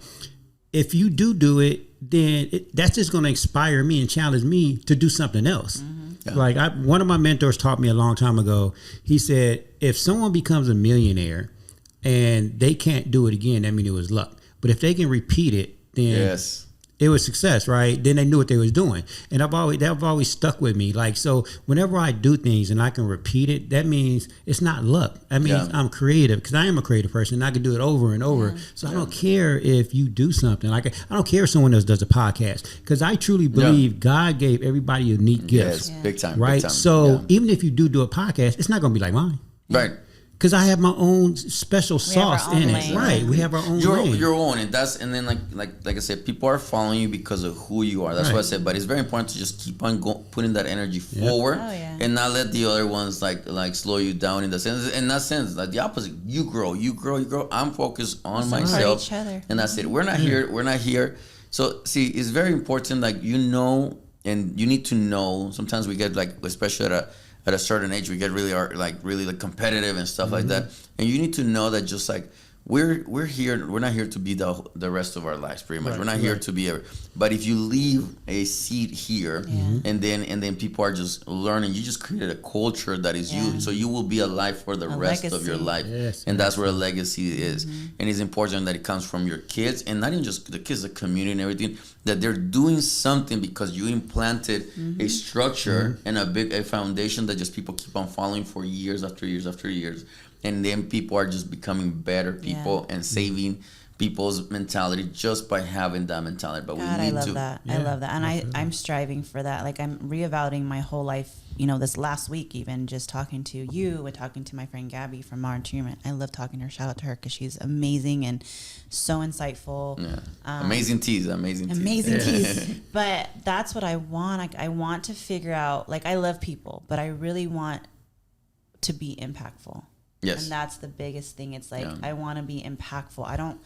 if you do it, then that's just going to inspire me and challenge me to do something else. Yeah. Like one of my mentors taught me a long time ago. He said, if someone becomes a millionaire and they can't do it again, that means it was luck. But if they can repeat it, then it was success, right? Then they knew what they was doing. And they've always stuck with me. Like, so whenever I do things and I can repeat it, that means it's not luck. That means I'm creative, because I am a creative person and I can do it over and over. So I don't care if you do something. Like, I don't care if someone else does a podcast, because I truly believe God gave everybody unique gifts. Yes, big time. Right? Big time. So even if you do a podcast, it's not going to be like mine. Right. Because I have my own special sauce in it. lane. Right. We have our own lane. Your own. And then like I said, people are following you because of who you are. That's what I said. But it's very important to just keep on putting that energy forward and not let the other ones like slow you down in that sense. Like the opposite. You grow. I'm focused on myself. Each other. And that's it. We're not here. So see, it's very important, like, and you need to know. Sometimes we get, like, especially at a certain age, we get really competitive and stuff like that. And you need to know that just like we're here, we're not here to be the rest of our lives, pretty much. We're not here to be but if you leave a seed here and then people are just learning, you just created a culture that is you. So you will be alive for the rest of your life. Yes, and that's where a legacy is. And it's important that it comes from your kids, and not even just the kids, the community and everything, that they're doing something because you implanted a structure and a foundation that just people keep on following for years after years after years. And then people are just becoming better people and saving people's mentality just by having that mentality. But God, we need I love to. that. I love that. And I'm striving for that. Like, I'm reevaluating my whole life, this last week, even just talking to you and talking to my friend Gabby from Modern Treatment. I love talking to her. Shout out to her, because she's amazing and so insightful. Yeah. Amazing teas. But that's what I want. Like, I want to figure out, like, I love people, but I really want to be impactful. Yes. And that's the biggest thing. It's like, I want to be impactful.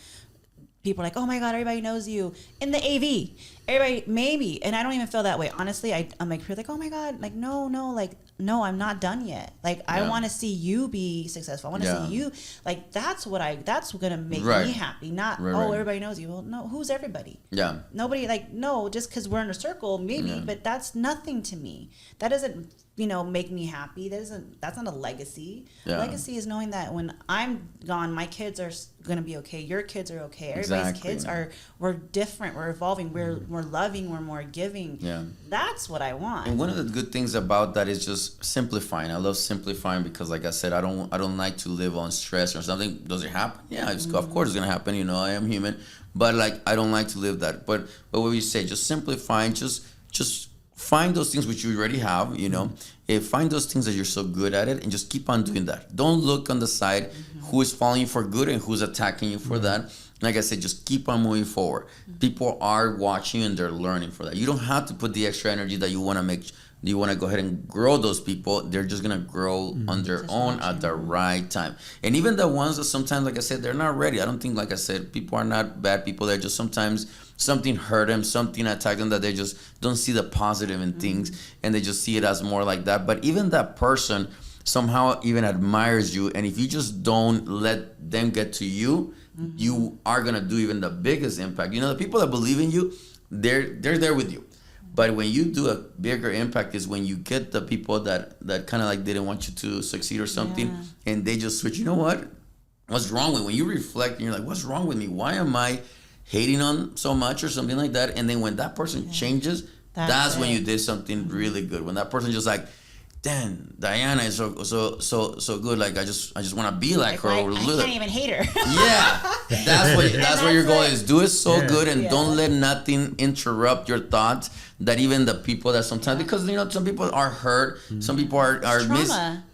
People are like, oh my God, everybody knows you in the AV. Everybody, maybe. And I don't even feel that way. Honestly, I'm like, people like, oh my God, like, no, like, no, I'm not done yet. Like, I want to see you be successful. I want to see you. Like, that's going to make me happy. Not, everybody knows you. Well, no, who's everybody? Yeah. Nobody, like, no, just because we're in a circle, maybe, but that's nothing to me. That doesn't, make me happy. That's not a legacy. Yeah. Legacy is knowing that when I'm gone, my kids are going to be okay. Your kids are okay. Everybody's kids we're different. We're evolving. We're loving. We're more giving. Yeah. That's what I want. And one of the good things about that is just simplifying. I love simplifying because, like I said, I don't like to live on stress or something. Does it happen? Yeah, of course it's going to happen. I am human. But, like, I don't like to live that. But what we say, just simplifying, just find those things which you already have, find those things that you're so good at it, and just keep on doing that. Don't look on the side who is following you for good and who's attacking you for that. Like I said, just keep on moving forward. People are watching and they're learning for that. You don't have to put the extra energy that you want to go ahead and grow those people. They're just going to grow on their own at the right time. And even the ones that sometimes, like I said, they're not ready. I don't think, like I said, people are not bad people. They're just sometimes something hurt them, something attacked them, that they just don't see the positive in things, and they just see it as more like that. But even that person somehow even admires you, and if you just don't let them get to you, you are going to do even the biggest impact. The people that believe in you, they're there with you. But when you do a bigger impact is when you get the people that kind of like didn't want you to succeed or something, and they just switch. You know what? What's wrong with me? When you reflect and you're like, what's wrong with me? Why am I hating on so much or something like that? And then when that person changes, that's when you did something really good. When that person just like, damn, Diana is so good. Like, I just want to be like her. I can't even hate her. Yeah, that's what your goal is. Do it so good, and don't let nothing interrupt your thoughts. That even the people that sometimes, because some people are hurt, some people are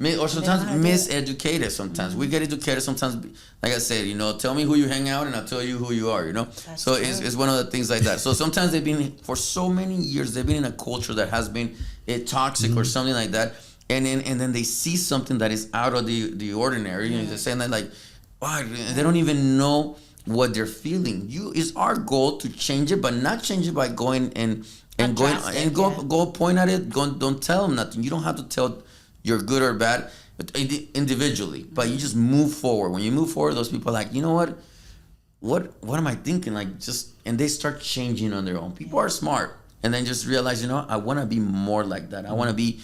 miseducated. Sometimes we get educated. Sometimes, like I said, tell me who you hang out, and I'll tell you who you are. So it's one of the things like that. So sometimes they've been for so many years. They've been in a culture that has been toxic or something like that, and then they see something that is out of the ordinary. They're saying that like, wow, they don't even know what they're feeling. It's our goal to change it, but not change it by going and go point at it. Don't tell them nothing. You don't have to tell you're good or bad individually, but you just move forward. When you move forward, those people are like, you know what am I thinking? Like, and they start changing on their own. People are smart, and then just realize, I want to be more like that. I want to be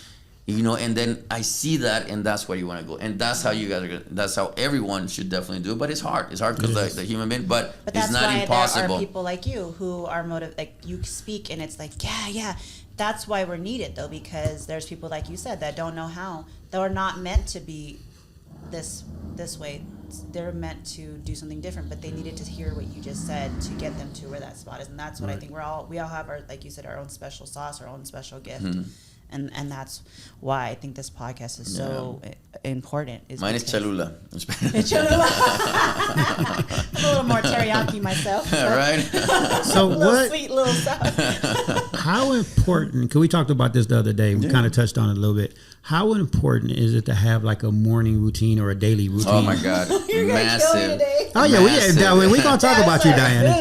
You know, and then I see that, and that's where you want to go, and that's how you guys are. That's how everyone should definitely do it. But it's hard. It's hard because the human being. But it's not impossible. That's why there are people like you who are like you speak, and it's like yeah. That's why we're needed though, because there's people like you said that don't know how. That are not meant to be this way. They're meant to do something different, but they needed to hear what you just said to get them to where that spot is, and that's what I think we all have our, like you said, our own special sauce, our own special gift. And that's why I think this podcast is so important. Mine is Cholula. Cholula. I'm a little more teriyaki myself. Right? So what? Sweet little stuff. How important? Because we talked about this the other day. We kind of touched on it a little bit. How important is it to have like a morning routine or a daily routine? Oh my God, massive. Oh yeah, we're gonna talk about you, Diana.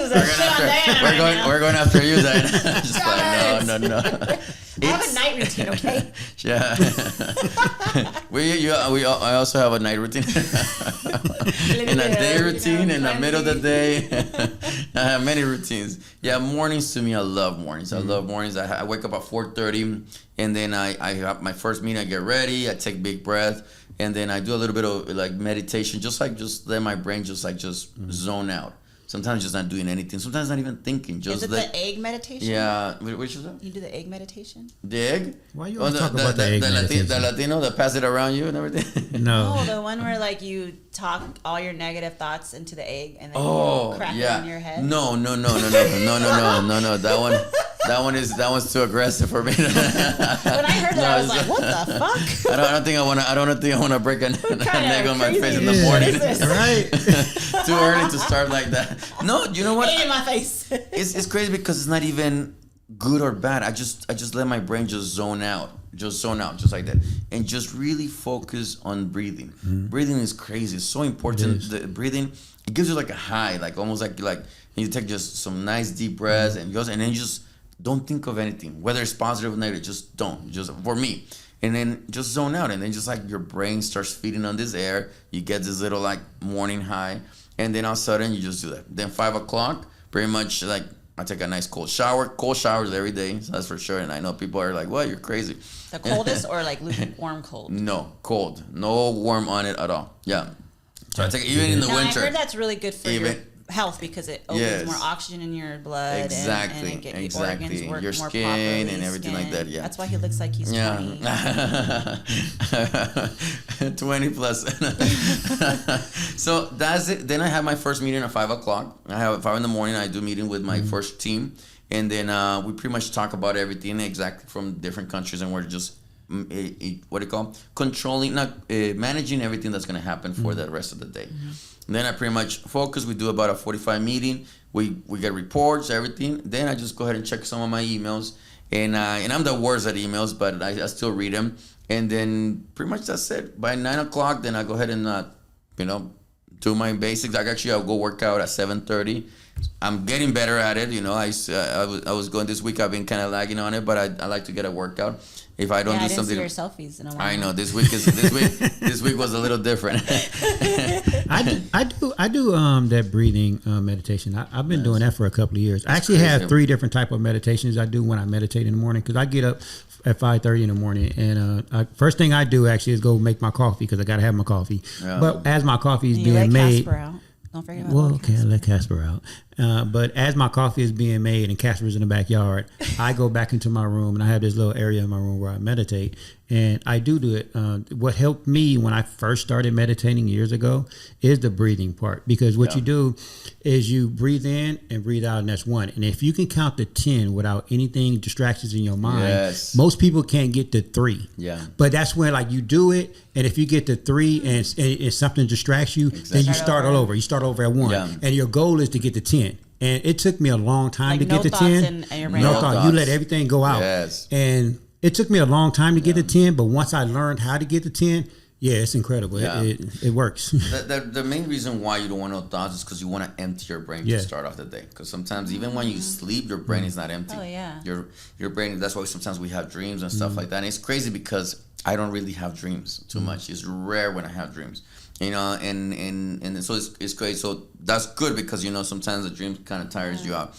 We're going after you, Diana. Just like, no. I have a night routine, okay? Yeah. I also have a night routine. And a day routine in the middle of the day. I have many routines. Yeah, mornings to me, I love mornings. I love mornings. I wake up at 4:30, and then I have my first meeting. I get ready. I take big breath, and then I do a little bit of like meditation, just let my brain just zone out. Sometimes just not doing anything. Sometimes not even thinking. Just is it the egg meditation? Yeah. Which is that? You do the egg meditation? The egg? Why you always talk about the egg meditation? The Latino that pass it around you and everything? No. Oh, the one where like you talk all your negative thoughts into the egg and then you crack it in your head? No. That one's too aggressive for me. When I heard that, I was like, what the fuck? I don't think I want to break a egg on my face in the morning. Right? Too early to start like that. No, you know what? Egg in my face. It's crazy because it's not even good or bad. I just let my brain just zone out, just like that, and just really focus on breathing. Breathing is crazy. It's so important. The breathing, it gives you like a high, like almost like you take just some nice deep breaths and then you just don't think of anything, whether it's positive or negative. Just don't. Just for me. And then just zone out, and then just like your brain starts feeding on this air. You get this little like morning high, and then all of a sudden you just do that. Then 5 o'clock, pretty much like I take a nice cold shower. Cold showers every day, so that's for sure. And I know people are like, "What? You're crazy." The coldest or like lukewarm cold? No, cold. No warm on it at all. Yeah. So I take it even in the winter. I heard that's really good for your health because it opens more oxygen in your blood. Exactly. And your organs work your more skin properly, and everything like that. Yeah. That's why he looks like he's 20. 20 plus. So that's it. Then I have my first meeting at 5 o'clock. I have at 5 in the morning. I do meeting with my first team, and then we pretty much talk about everything exactly from different countries, and we're just controlling, managing everything that's going to happen for the rest of the day. Then I pretty much focus. We do about a 45 meeting. We get reports, everything. Then I just go ahead and check some of my emails. And I'm the worst at emails, but I still read them. And then pretty much that's it. By 9 o'clock, then I go ahead and do my basics. I'll go work out at 7:30. I'm getting better at it. I was going this week. I've been kind of lagging on it, but I like to get a workout. If I don't do something, I didn't see your selfies in a while. I know this week was a little different. I do that breathing meditation. I've been doing that for a couple of years. I actually have 3 different type of meditations I do when I meditate in the morning, because I get up at 5:30 in the morning, and first thing I do actually is go make my coffee, because I got to have my coffee. Yeah. But as my coffee is being made, Casper out. Don't forget about I let Casper out. But as my coffee is being made and Casper's in the backyard, I go back into my room, and I have this little area in my room where I meditate. And I do it. What helped me when I first started meditating years ago is the breathing part, because what you do is you breathe in and breathe out, and that's 1. And if you can count to 10 without anything distractions in your mind, most people can't get to 3. Yeah. But that's when you do it, and if you get to 3 and something distracts you, then you start all over. You start over at 1, and your goal is to get to 10. And it took me a long time to get to 10. No thoughts. You let everything go out. Yes. And it took me a long time to get to 10, but once I learned how to get to 10, it's incredible. Yeah. It works. The main reason why you don't want no thoughts is because you want to empty your brain to start off the day. Because sometimes even when you sleep, your brain is not empty. Oh, yeah. Your brain, that's why sometimes we have dreams and stuff like that. And it's crazy because I don't really have dreams too much. It's rare when I have dreams. And so it's great. So that's good because sometimes the dream kind of tires you out.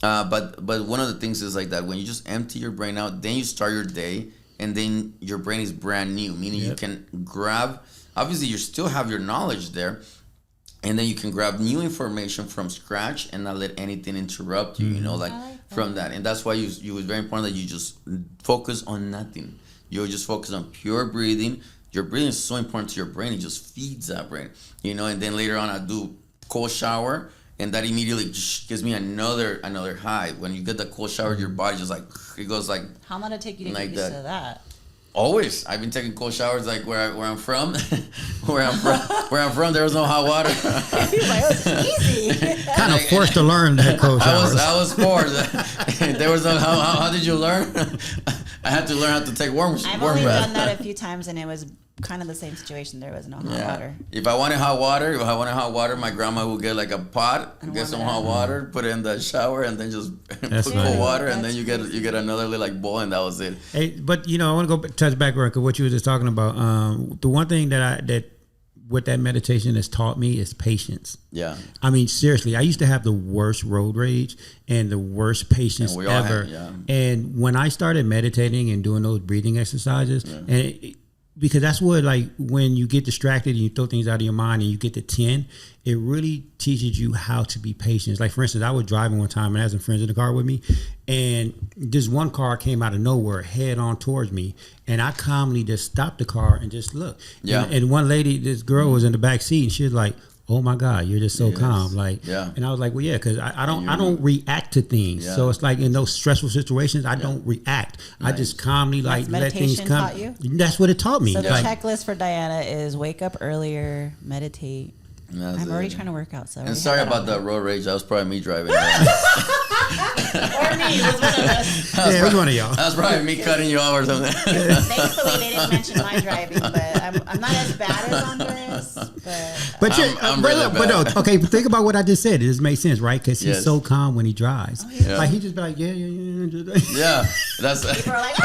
But one of the things is like that when you just empty your brain out, then you start your day, and then your brain is brand new, meaning you can grab, obviously you still have your knowledge there, and then you can grab new information from scratch and not let anything interrupt you, you know, like from that. And that's why you was very important that you just focus on nothing. You just focus on pure breathing. Your breathing is so important to your brain. It just feeds that brain, you know. And then later on, I do cold shower, and that immediately just gives me another high. When you get the cold shower, your body just like, it goes like. How long did it take you to get used to that? Always. I've been taking cold showers like where I'm from. where I'm from, there was no hot water. It's easy. Kind of forced to learn that cold showers. I was forced. There was no, how did you learn? I had to learn how to take warm baths. I've only done that a few times, and it was kind of the same situation. There was no hot water. If I wanted hot water, my grandma would get like a pot, get some hot water, put it in the shower, and then just put cold water, and then you get another little like bowl, and that was it. Hey, but you know, I want to go touch back on what you were just talking about. The one thing that what that meditation has taught me is patience. Yeah. I mean, seriously, I used to have the worst road rage and the worst patience ever. And when I started meditating and doing those breathing exercises, because that's what, like, when you get distracted and you throw things out of your mind and you get to 10, it really teaches you how to be patient. Like, for instance, I was driving one time and I had some friends in the car with me, and this one car came out of nowhere head on towards me, and I calmly just stopped the car and just looked. Yeah. And one lady, this girl was in the back seat, and she was like, "Oh my God, you're just so calm." Like, and I was like, well, yeah, because I don't react to things. So it's like in those stressful situations, I don't react. I just calmly let things come. Taught you? That's what it taught me. So the checklist for Diana is wake up earlier, meditate. I'm already trying to work out. So and sorry about the road rage. That was probably me driving. Or me. It was one of us. It was one of y'all. That was probably me cutting you off or something. Thankfully, they didn't mention my driving, but I'm not as bad as Andres. But I'm really bad. But no, okay, think about what I just said. It just makes sense, right? Because he's so calm when he drives. Like, he just be like, yeah. That's. People are like,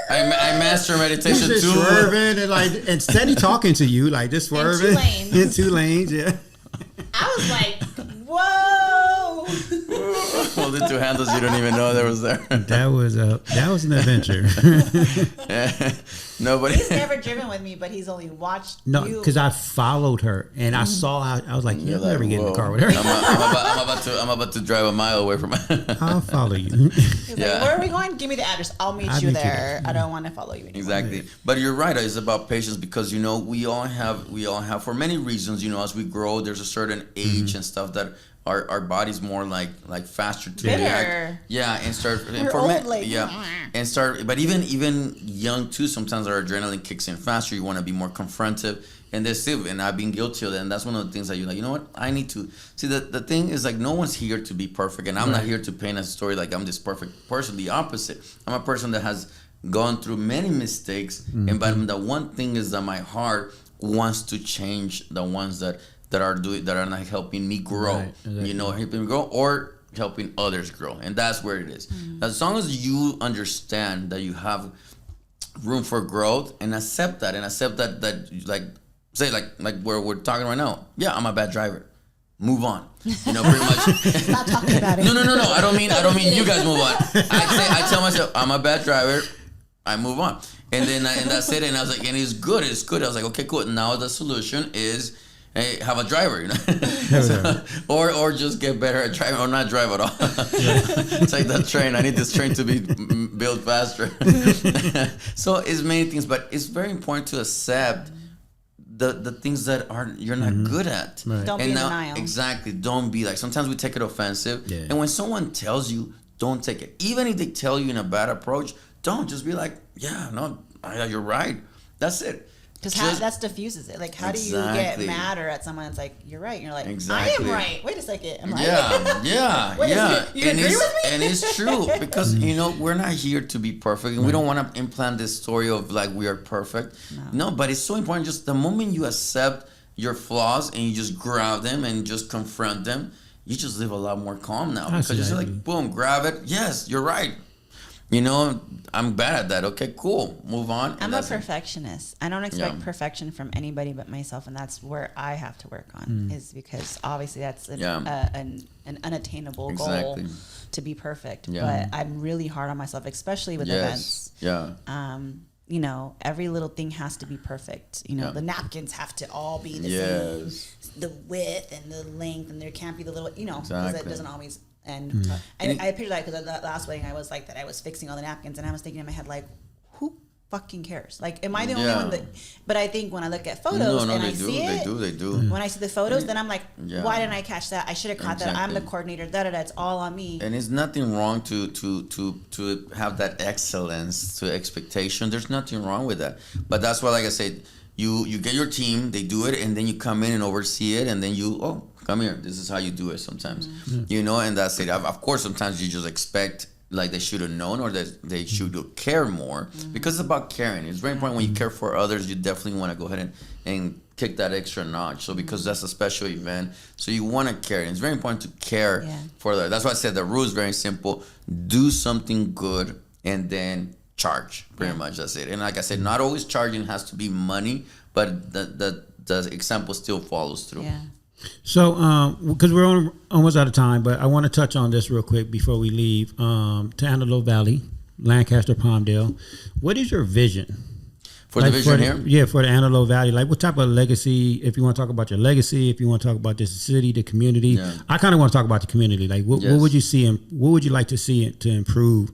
I master meditation he's just too. Swerving and like and steady talking to you, like just swerving in 2 lanes. Yeah. I was like, whoa. Holding 2 handles you don't even know there was there. That was an adventure. Nobody. He's never driven with me, but he's only watched. No, because I followed her and I saw how I was like, you'll never get in the car with her. I'm about to drive a mile away from her. I'll follow you. He's like, where are we going? Give me the address. I'll meet you there. I don't want to follow you anymore. Exactly. But you're right. It's about patience because, you know, we all have for many reasons, you know, as we grow, there's a certain age and stuff that our body's more like faster to react. Yeah, and start but even young too, sometimes our adrenaline kicks in faster. You want to be more confrontive. And I've been guilty of that. And that's one of the things that you're like, you know what? I need to see the thing is like no one's here to be perfect. And I'm not here to paint a story like I'm this perfect person. The opposite. I'm a person that has gone through many mistakes. And but the one thing is that my heart wants to change the ones that are not helping me grow. Right, exactly. You know, helping me grow or helping others grow. And that's where it is. As long as you understand that you have room for growth and accept that like say like where we're talking right now. Yeah, I'm a bad driver. Move on. You know, pretty much. Not talking about it. No. I don't mean you guys move on. I tell myself I'm a bad driver. I move on. And then and that's it. And I was like, and it's good. I was like, okay, cool. Now the solution is, hey, have a driver, you know, or just get better at driving, or not drive at all. Take that train. I need this train to be built faster. So it's many things, but it's very important to accept the things that you're not good at. Right. Don't be in denial. Exactly. Don't be like. Sometimes we take it offensive, and when someone tells you, don't take it. Even if they tell you in a bad approach, don't just be like, yeah, no, you're right. That's it. Because that diffuses it. Like, how do you get madder at someone that's like, you're right? And you're like, I am right. Wait a second. Am I? Yeah. Wait, you agree with me? And it's true. Because, you know, we're not here to be perfect. And we don't want to implant this story of, like, we are perfect. No, but it's so important. Just the moment you accept your flaws and you just grab them and just confront them, you just live a lot more calm now. Because you're just like, boom, grab it. Yes, you're right. You know, I'm bad at that. Okay, cool. Move on. I'm a perfectionist. I don't expect perfection from anybody but myself, and that's where I have to work on. Is because obviously that's an unattainable goal to be perfect. But I'm really hard on myself, especially with events. you know, every little thing has to be perfect. You know, the napkins have to all be the same, the width and the length, and there can't be the little, you know, because it doesn't always. And I picture that because at the last wedding I was like that. I was fixing all the napkins, and I was thinking in my head like, who fucking cares? Like, am I the only one that? But I think when I look at photos and I see it, they do. When I see the photos, then I'm like, why didn't I catch that? I should have caught that. I'm the coordinator. It's all on me. And it's nothing wrong to have that excellence to expectation. There's nothing wrong with that. But that's why, like I said, you get your team, they do it, and then you come in and oversee it, and then you come here. This is how you do it sometimes, you know, and that's it. Of course, sometimes you just expect like they should have known or that they should care more because it's about caring. It's very important when you care for others, you definitely want to go ahead and kick that extra notch. So because that's a special event, so you want to care. And it's very important to care for that. That's why I said the rule is very simple. Do something good and then charge. Pretty much that's it. And like I said, not always charging has to be money, but the example still follows through. Yeah. So, because we're almost out of time, but I want to touch on this real quick before we leave. To Antelope Valley, Lancaster, Palmdale, what is your vision? For the vision here? Yeah, for the Antelope Valley. Like, what type of legacy, if you want to talk about your legacy, if you want to talk about this city, the community. I kind of want to talk about the community. Like, what would you see, and what would you like to see it to improve?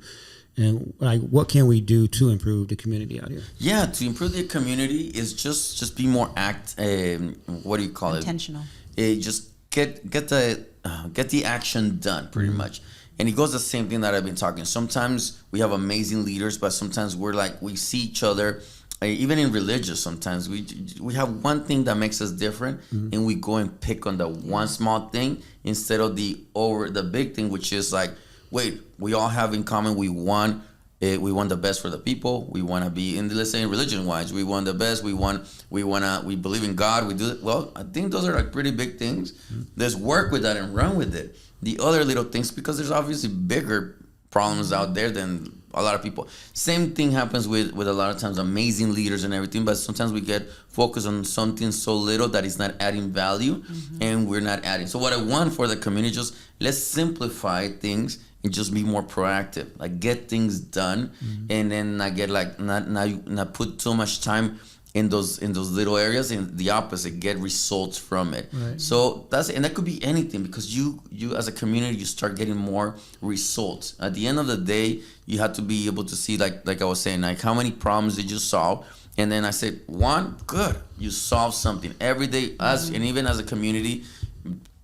And like, what can we do to improve the community out here? Yeah, to improve the community is just be more what do you call intentional. Just get the action done, pretty much. And it goes the same thing that I've been talking. Sometimes we have amazing leaders, but sometimes we see each other, even in religious. Sometimes we have one thing that makes us different, and we go and pick on the one small thing instead of the big thing, which is like, wait, we all have in common. We want the best for the people. We want to be let's say religion wise, we want the best. We believe in God. We do it. Well, I think those are like pretty big things. Let's work with that and run with it. The other little things, because there's obviously bigger problems out there than a lot of people. Same thing happens with a lot of times amazing leaders and everything, but sometimes we get focused on something so little that is not adding value, and we're not adding. So what I want for the community, just let's simplify things and just be more proactive, like get things done, and then not get like not put too much time in those little areas. And the opposite, get results from it. Right. So that could be anything, because you as a community, you start getting more results. At the end of the day, you have to be able to see, like I was saying, like how many problems did you solve? And then I said, one, good, you solve something every day. And even as a community,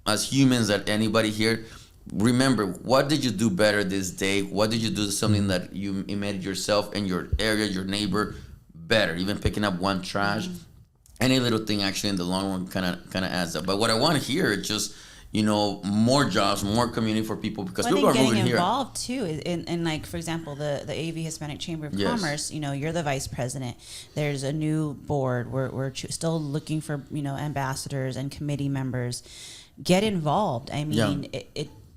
as humans, that anybody here, remember, what did you do better this day? What did you do something that you made yourself and your area, your neighbor better? Even picking up one trash, any little thing actually in the long run kind of adds up. But what I want to hear is just, more jobs, more community for people, because people are moving here. Getting involved too, in like, for example, the AV Hispanic Chamber of Commerce. You're the vice president. There's a new board. We're still looking for ambassadors and committee members. Get involved. I mean,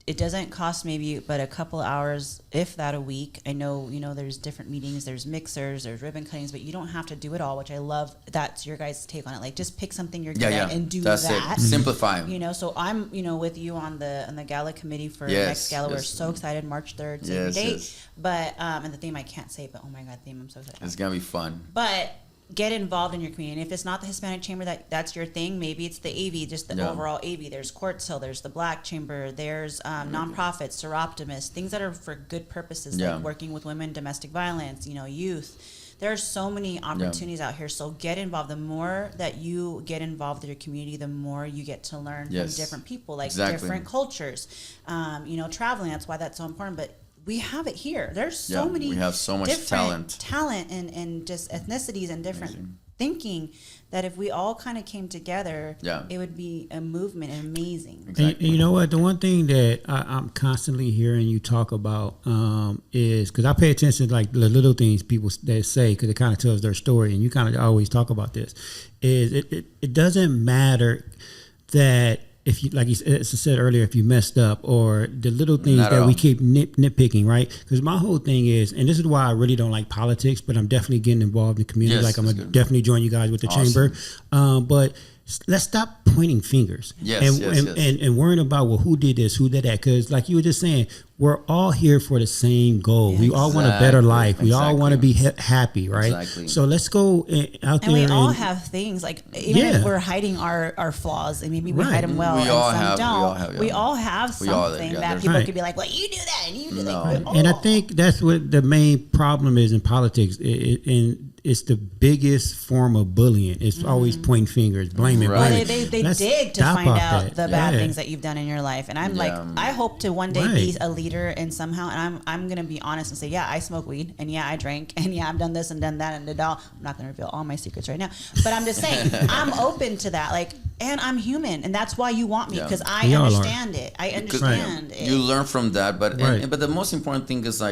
it doesn't cost maybe but a couple hours, if that, a week. I know, there's different meetings, there's mixers, there's ribbon cuttings, but you don't have to do it all, which I love. That's your guys' take on it. Like, just pick something you're good at and do that. It. Simplify. So I'm, with you on the gala committee for next gala. We're so excited. March 3rd, same date. But, and the theme I can't say, but oh my God, theme, I'm so excited. It's going to be fun. But get involved in your community. And if it's not the Hispanic Chamber that's your thing, maybe it's the AV, just the overall AV. There's Quartz Hill, there's the Black Chamber, there's nonprofits, Seroptimus, things that are for good purposes, like working with women, domestic violence, youth. There are so many opportunities out here. So get involved. The more that you get involved with your community, the more you get to learn from different people, like different cultures. Traveling, that's why that's so important. But we have it here. There's so many. We have so much talent and just ethnicities and different thinking, that if we all kind of came together, it would be a movement and amazing. Exactly. And you know what? The one thing that I'm constantly hearing you talk about is, because I pay attention to like the little things people that say, because it kind of tells their story, and you kind of always talk about this, is it doesn't matter that if you, like you said earlier, if you messed up, or the little things that we keep nitpicking, right? Because my whole thing is, and this is why I really don't like politics, but I'm definitely getting involved in the community. Like I'm gonna definitely join you guys with the chamber. But let's stop pointing fingers. Yes, and worrying about, well, who did this, who did that? Because like you were just saying, we're all here for the same goal. We all want a better life. We all want to be happy, right? Exactly. So let's go out there. And we all have things, like even if we're hiding our flaws, and maybe we hide them well, We all and some have- don't. We all have something that people could be like, well, you do that, and you do that. And I think that's what the main problem is in politics. And it's the biggest form of bullying. It's always pointing fingers, blaming. Well, blaming. they dig to find out the bad things that you've done in your life. And I'm like, I hope to one day be a leader in somehow. And I'm gonna be honest and say, yeah, I smoke weed, and yeah, I drank, and yeah, I've done this and done that, and did all. I'm not gonna reveal all my secrets right now, but I'm just saying I'm open to that. Like, and I'm human, and that's why you want me, because I understand it. I understand it. You learn from that, but but the most important thing is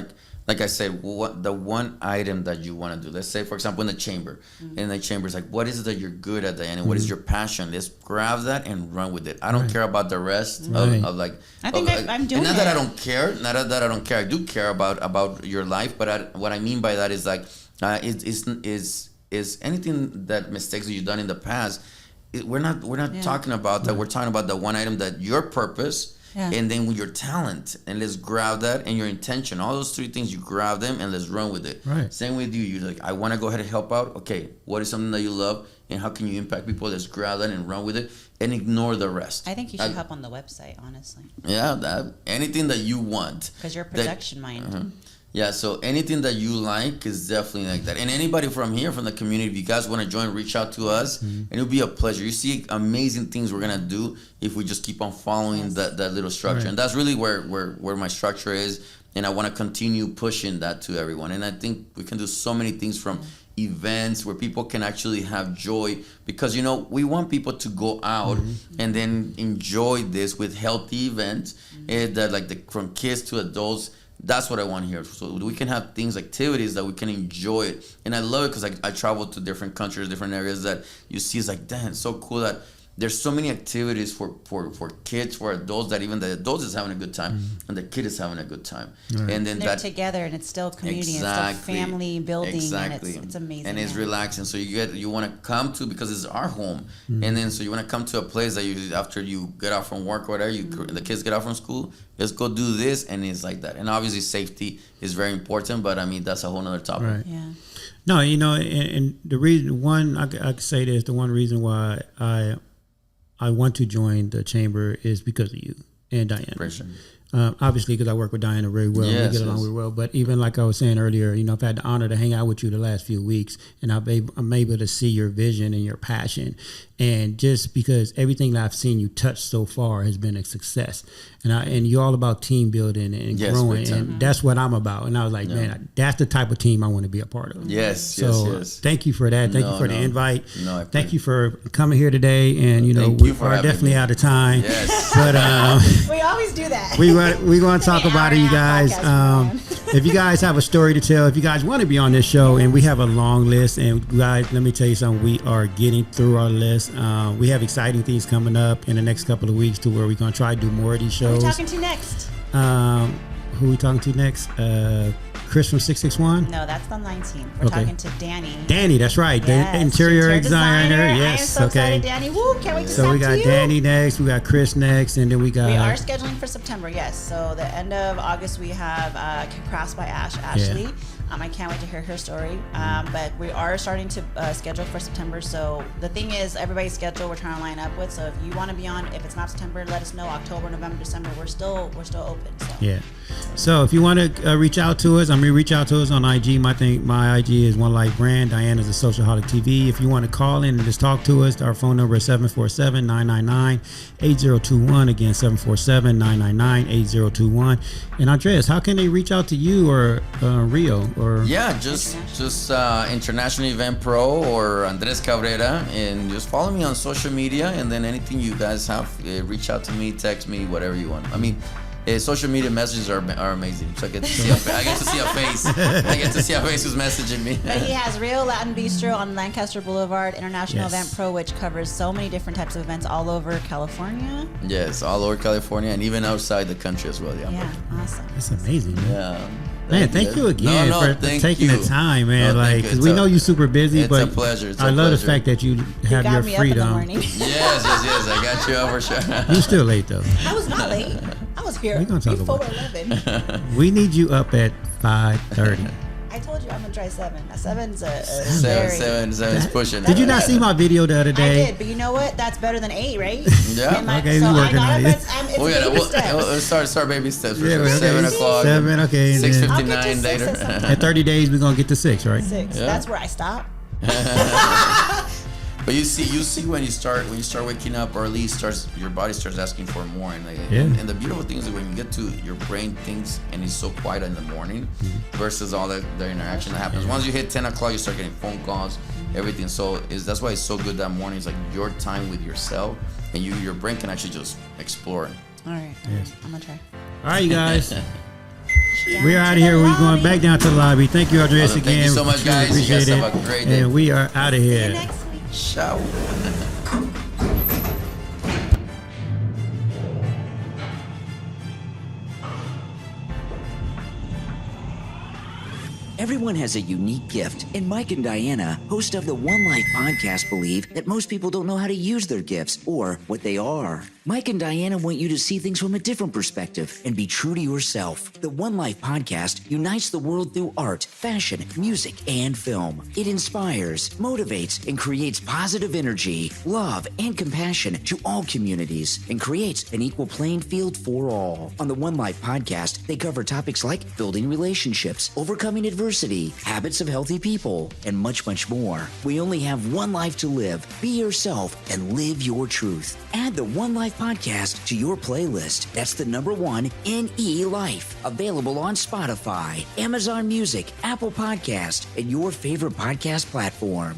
like I said, what the one item that you want to do. Let's say, for example, in the chamber. In the chamber, it's like, what is it that you're good at, Diana? What is your passion? Let's grab that and run with it. I don't care about the rest of like. I think I'm doing it. Not that I don't care. Not that I don't care. I do care about your life. But what I mean by that is like, is anything that mistakes that you've done in the past. We're not talking about that. We're talking about the one item that your purpose. Yeah. And then with your talent, and let's grab that, and your intention, all those three things, you grab them and let's run with it. Right. Same with you. You're like, I want to go ahead and help out. Okay, what is something that you love, and how can you impact people? Let's grab that and run with it, and ignore the rest. I think you should help on the website, honestly. Yeah, anything that you want. Because you're a production mind. Yeah, so anything that you like is definitely like that. And anybody from here, from the community, if you guys want to join, reach out to us, and it'll be a pleasure. You see amazing things we're going to do if we just keep on following that little structure. Right. And that's really where my structure is, and I want to continue pushing that to everyone. And I think we can do so many things from events where people can actually have joy, because, we want people to go out and then enjoy this with healthy events, that from kids to adults. That's what I want here. So we can have activities that we can enjoy it. And I love it because I travel to different countries, different areas that you see. It's like, damn, it's so cool that there's so many activities for kids, for adults, that even the adults is having a good time and the kid is having a good time. Right. And then they're together, and it's still community, exactly, it's still family building. Exactly. And it's amazing. And it's relaxing. So you want to come to, because it's our home. And then so you want to come to a place that after you get out from work or whatever, the kids get out from school, let's go do this, and it's like that. And obviously safety is very important, but I mean, that's a whole nother topic. Right. Yeah. No, and the reason, I could say this, the one reason why I want to join the chamber is because of you and Diana. For sure. Obviously, because I work with Diana very well, we get along very well. But even like I was saying earlier, I've had the honor to hang out with you the last few weeks, and I'm able to see your vision and your passion. And just because everything that I've seen you touch so far has been a success, and you're all about team building and growing, and that's what I'm about. And I was like, man, that's the type of team I want to be a part of. Yes. Thank you for that. Thank you for the invite. No, thank you for coming here today. And we are definitely out of time. Yes. But we always do that. We're going to talk about it, you guys. If you guys have a story to tell, if you guys want to be on this show, and we have a long list, and guys, let me tell you something, we are getting through our list. We have exciting things coming up in the next couple of weeks to where we're going to try to do more of these shows. Who are we talking to next? Who are we talking to next? Chris from 661? No, that's the 19th. We're talking to Danny. Danny, that's right. Yes, the interior designer. Yes. I am so excited, Danny. Woo, can't wait to So we got Danny next, we got Chris next, and then we got... We are scheduling for September, yes. So the end of August, we have Crafts by Ashley. Yeah. I can't wait to hear her story. But we are starting to schedule for September. So the thing is, everybody's schedule we're trying to line up with. So if you want to be on, if it's not September, let us know. October, November, December, we're still open. So. Yeah. So if you want to reach out to us, reach out to us on IG. My IG is 1NELife Brand. Diana's a Socialholic TV. If you want to call in and just talk to us, our phone number is 747-999-8021. Again, 747-999-8021. And Andreas, how can they reach out to you or Rio? Or just International Event Pro or Andres Cabrera, and just follow me on social media, and then anything you guys have, reach out to me, text me, whatever you want. Social media messages are amazing. So I get to see a face. I get to see a face who's messaging me. But he has Rio Latin Bistro on Lancaster Boulevard, International Event Pro, which covers so many different types of events all over California. Yes, all over California and even outside the country as well. Yeah, awesome. That's amazing. Man. Yeah. Man, thank you again for taking the time, man. Because we know you're super busy, but it's a pleasure. I love the fact that you have your freedom. Yes. I got you over, sure. You're still late though. I was not late. I was here before 11. We need you up at 5:30. I told you I'm gonna try 7. 7's seven is pushing. Did you not see my video the other day? I did, but you know what? That's better than 8, right? Yeah. Okay, we're working on it. We'll start baby steps. Yeah, 7 o'clock. 7, okay. 6:59 later. At 30 days, we're gonna get to 6, right? 6. Yeah. That's where I stop. But you see when you start waking up early, your body starts asking for more, and the beautiful thing is that when you get to your brain thinks and it's so quiet in the morning versus all the interaction that happens. Once you hit 10 o'clock, you start getting phone calls, everything. So that's why it's so good that morning is like your time with yourself, and your brain can actually just explore. All right, I'm gonna try. All right, you guys. We're out of here. We're going back down to the lobby. Thank you, Andreas, again. Thank you so much, guys. Appreciate you guys have a great day. And we are out of here. See you next week. Ciao. Everyone has a unique gift, and Mike and Diana, host of the One Life podcast, believe that most people don't know how to use their gifts or what they are. Mike and Diana want you to see things from a different perspective and be true to yourself. The One Life podcast unites the world through art, fashion, music, and film. It inspires, motivates, and creates positive energy, love, and compassion to all communities and creates an equal playing field for all. On the One Life podcast, they cover topics like building relationships, overcoming adversity, habits of healthy people, and much, much more. We only have one life to live. Be yourself and live your truth. Add the One Life podcast to your playlist. That's the number 1NELife. Available on Spotify, Amazon Music, Apple Podcast, and your favorite podcast platform.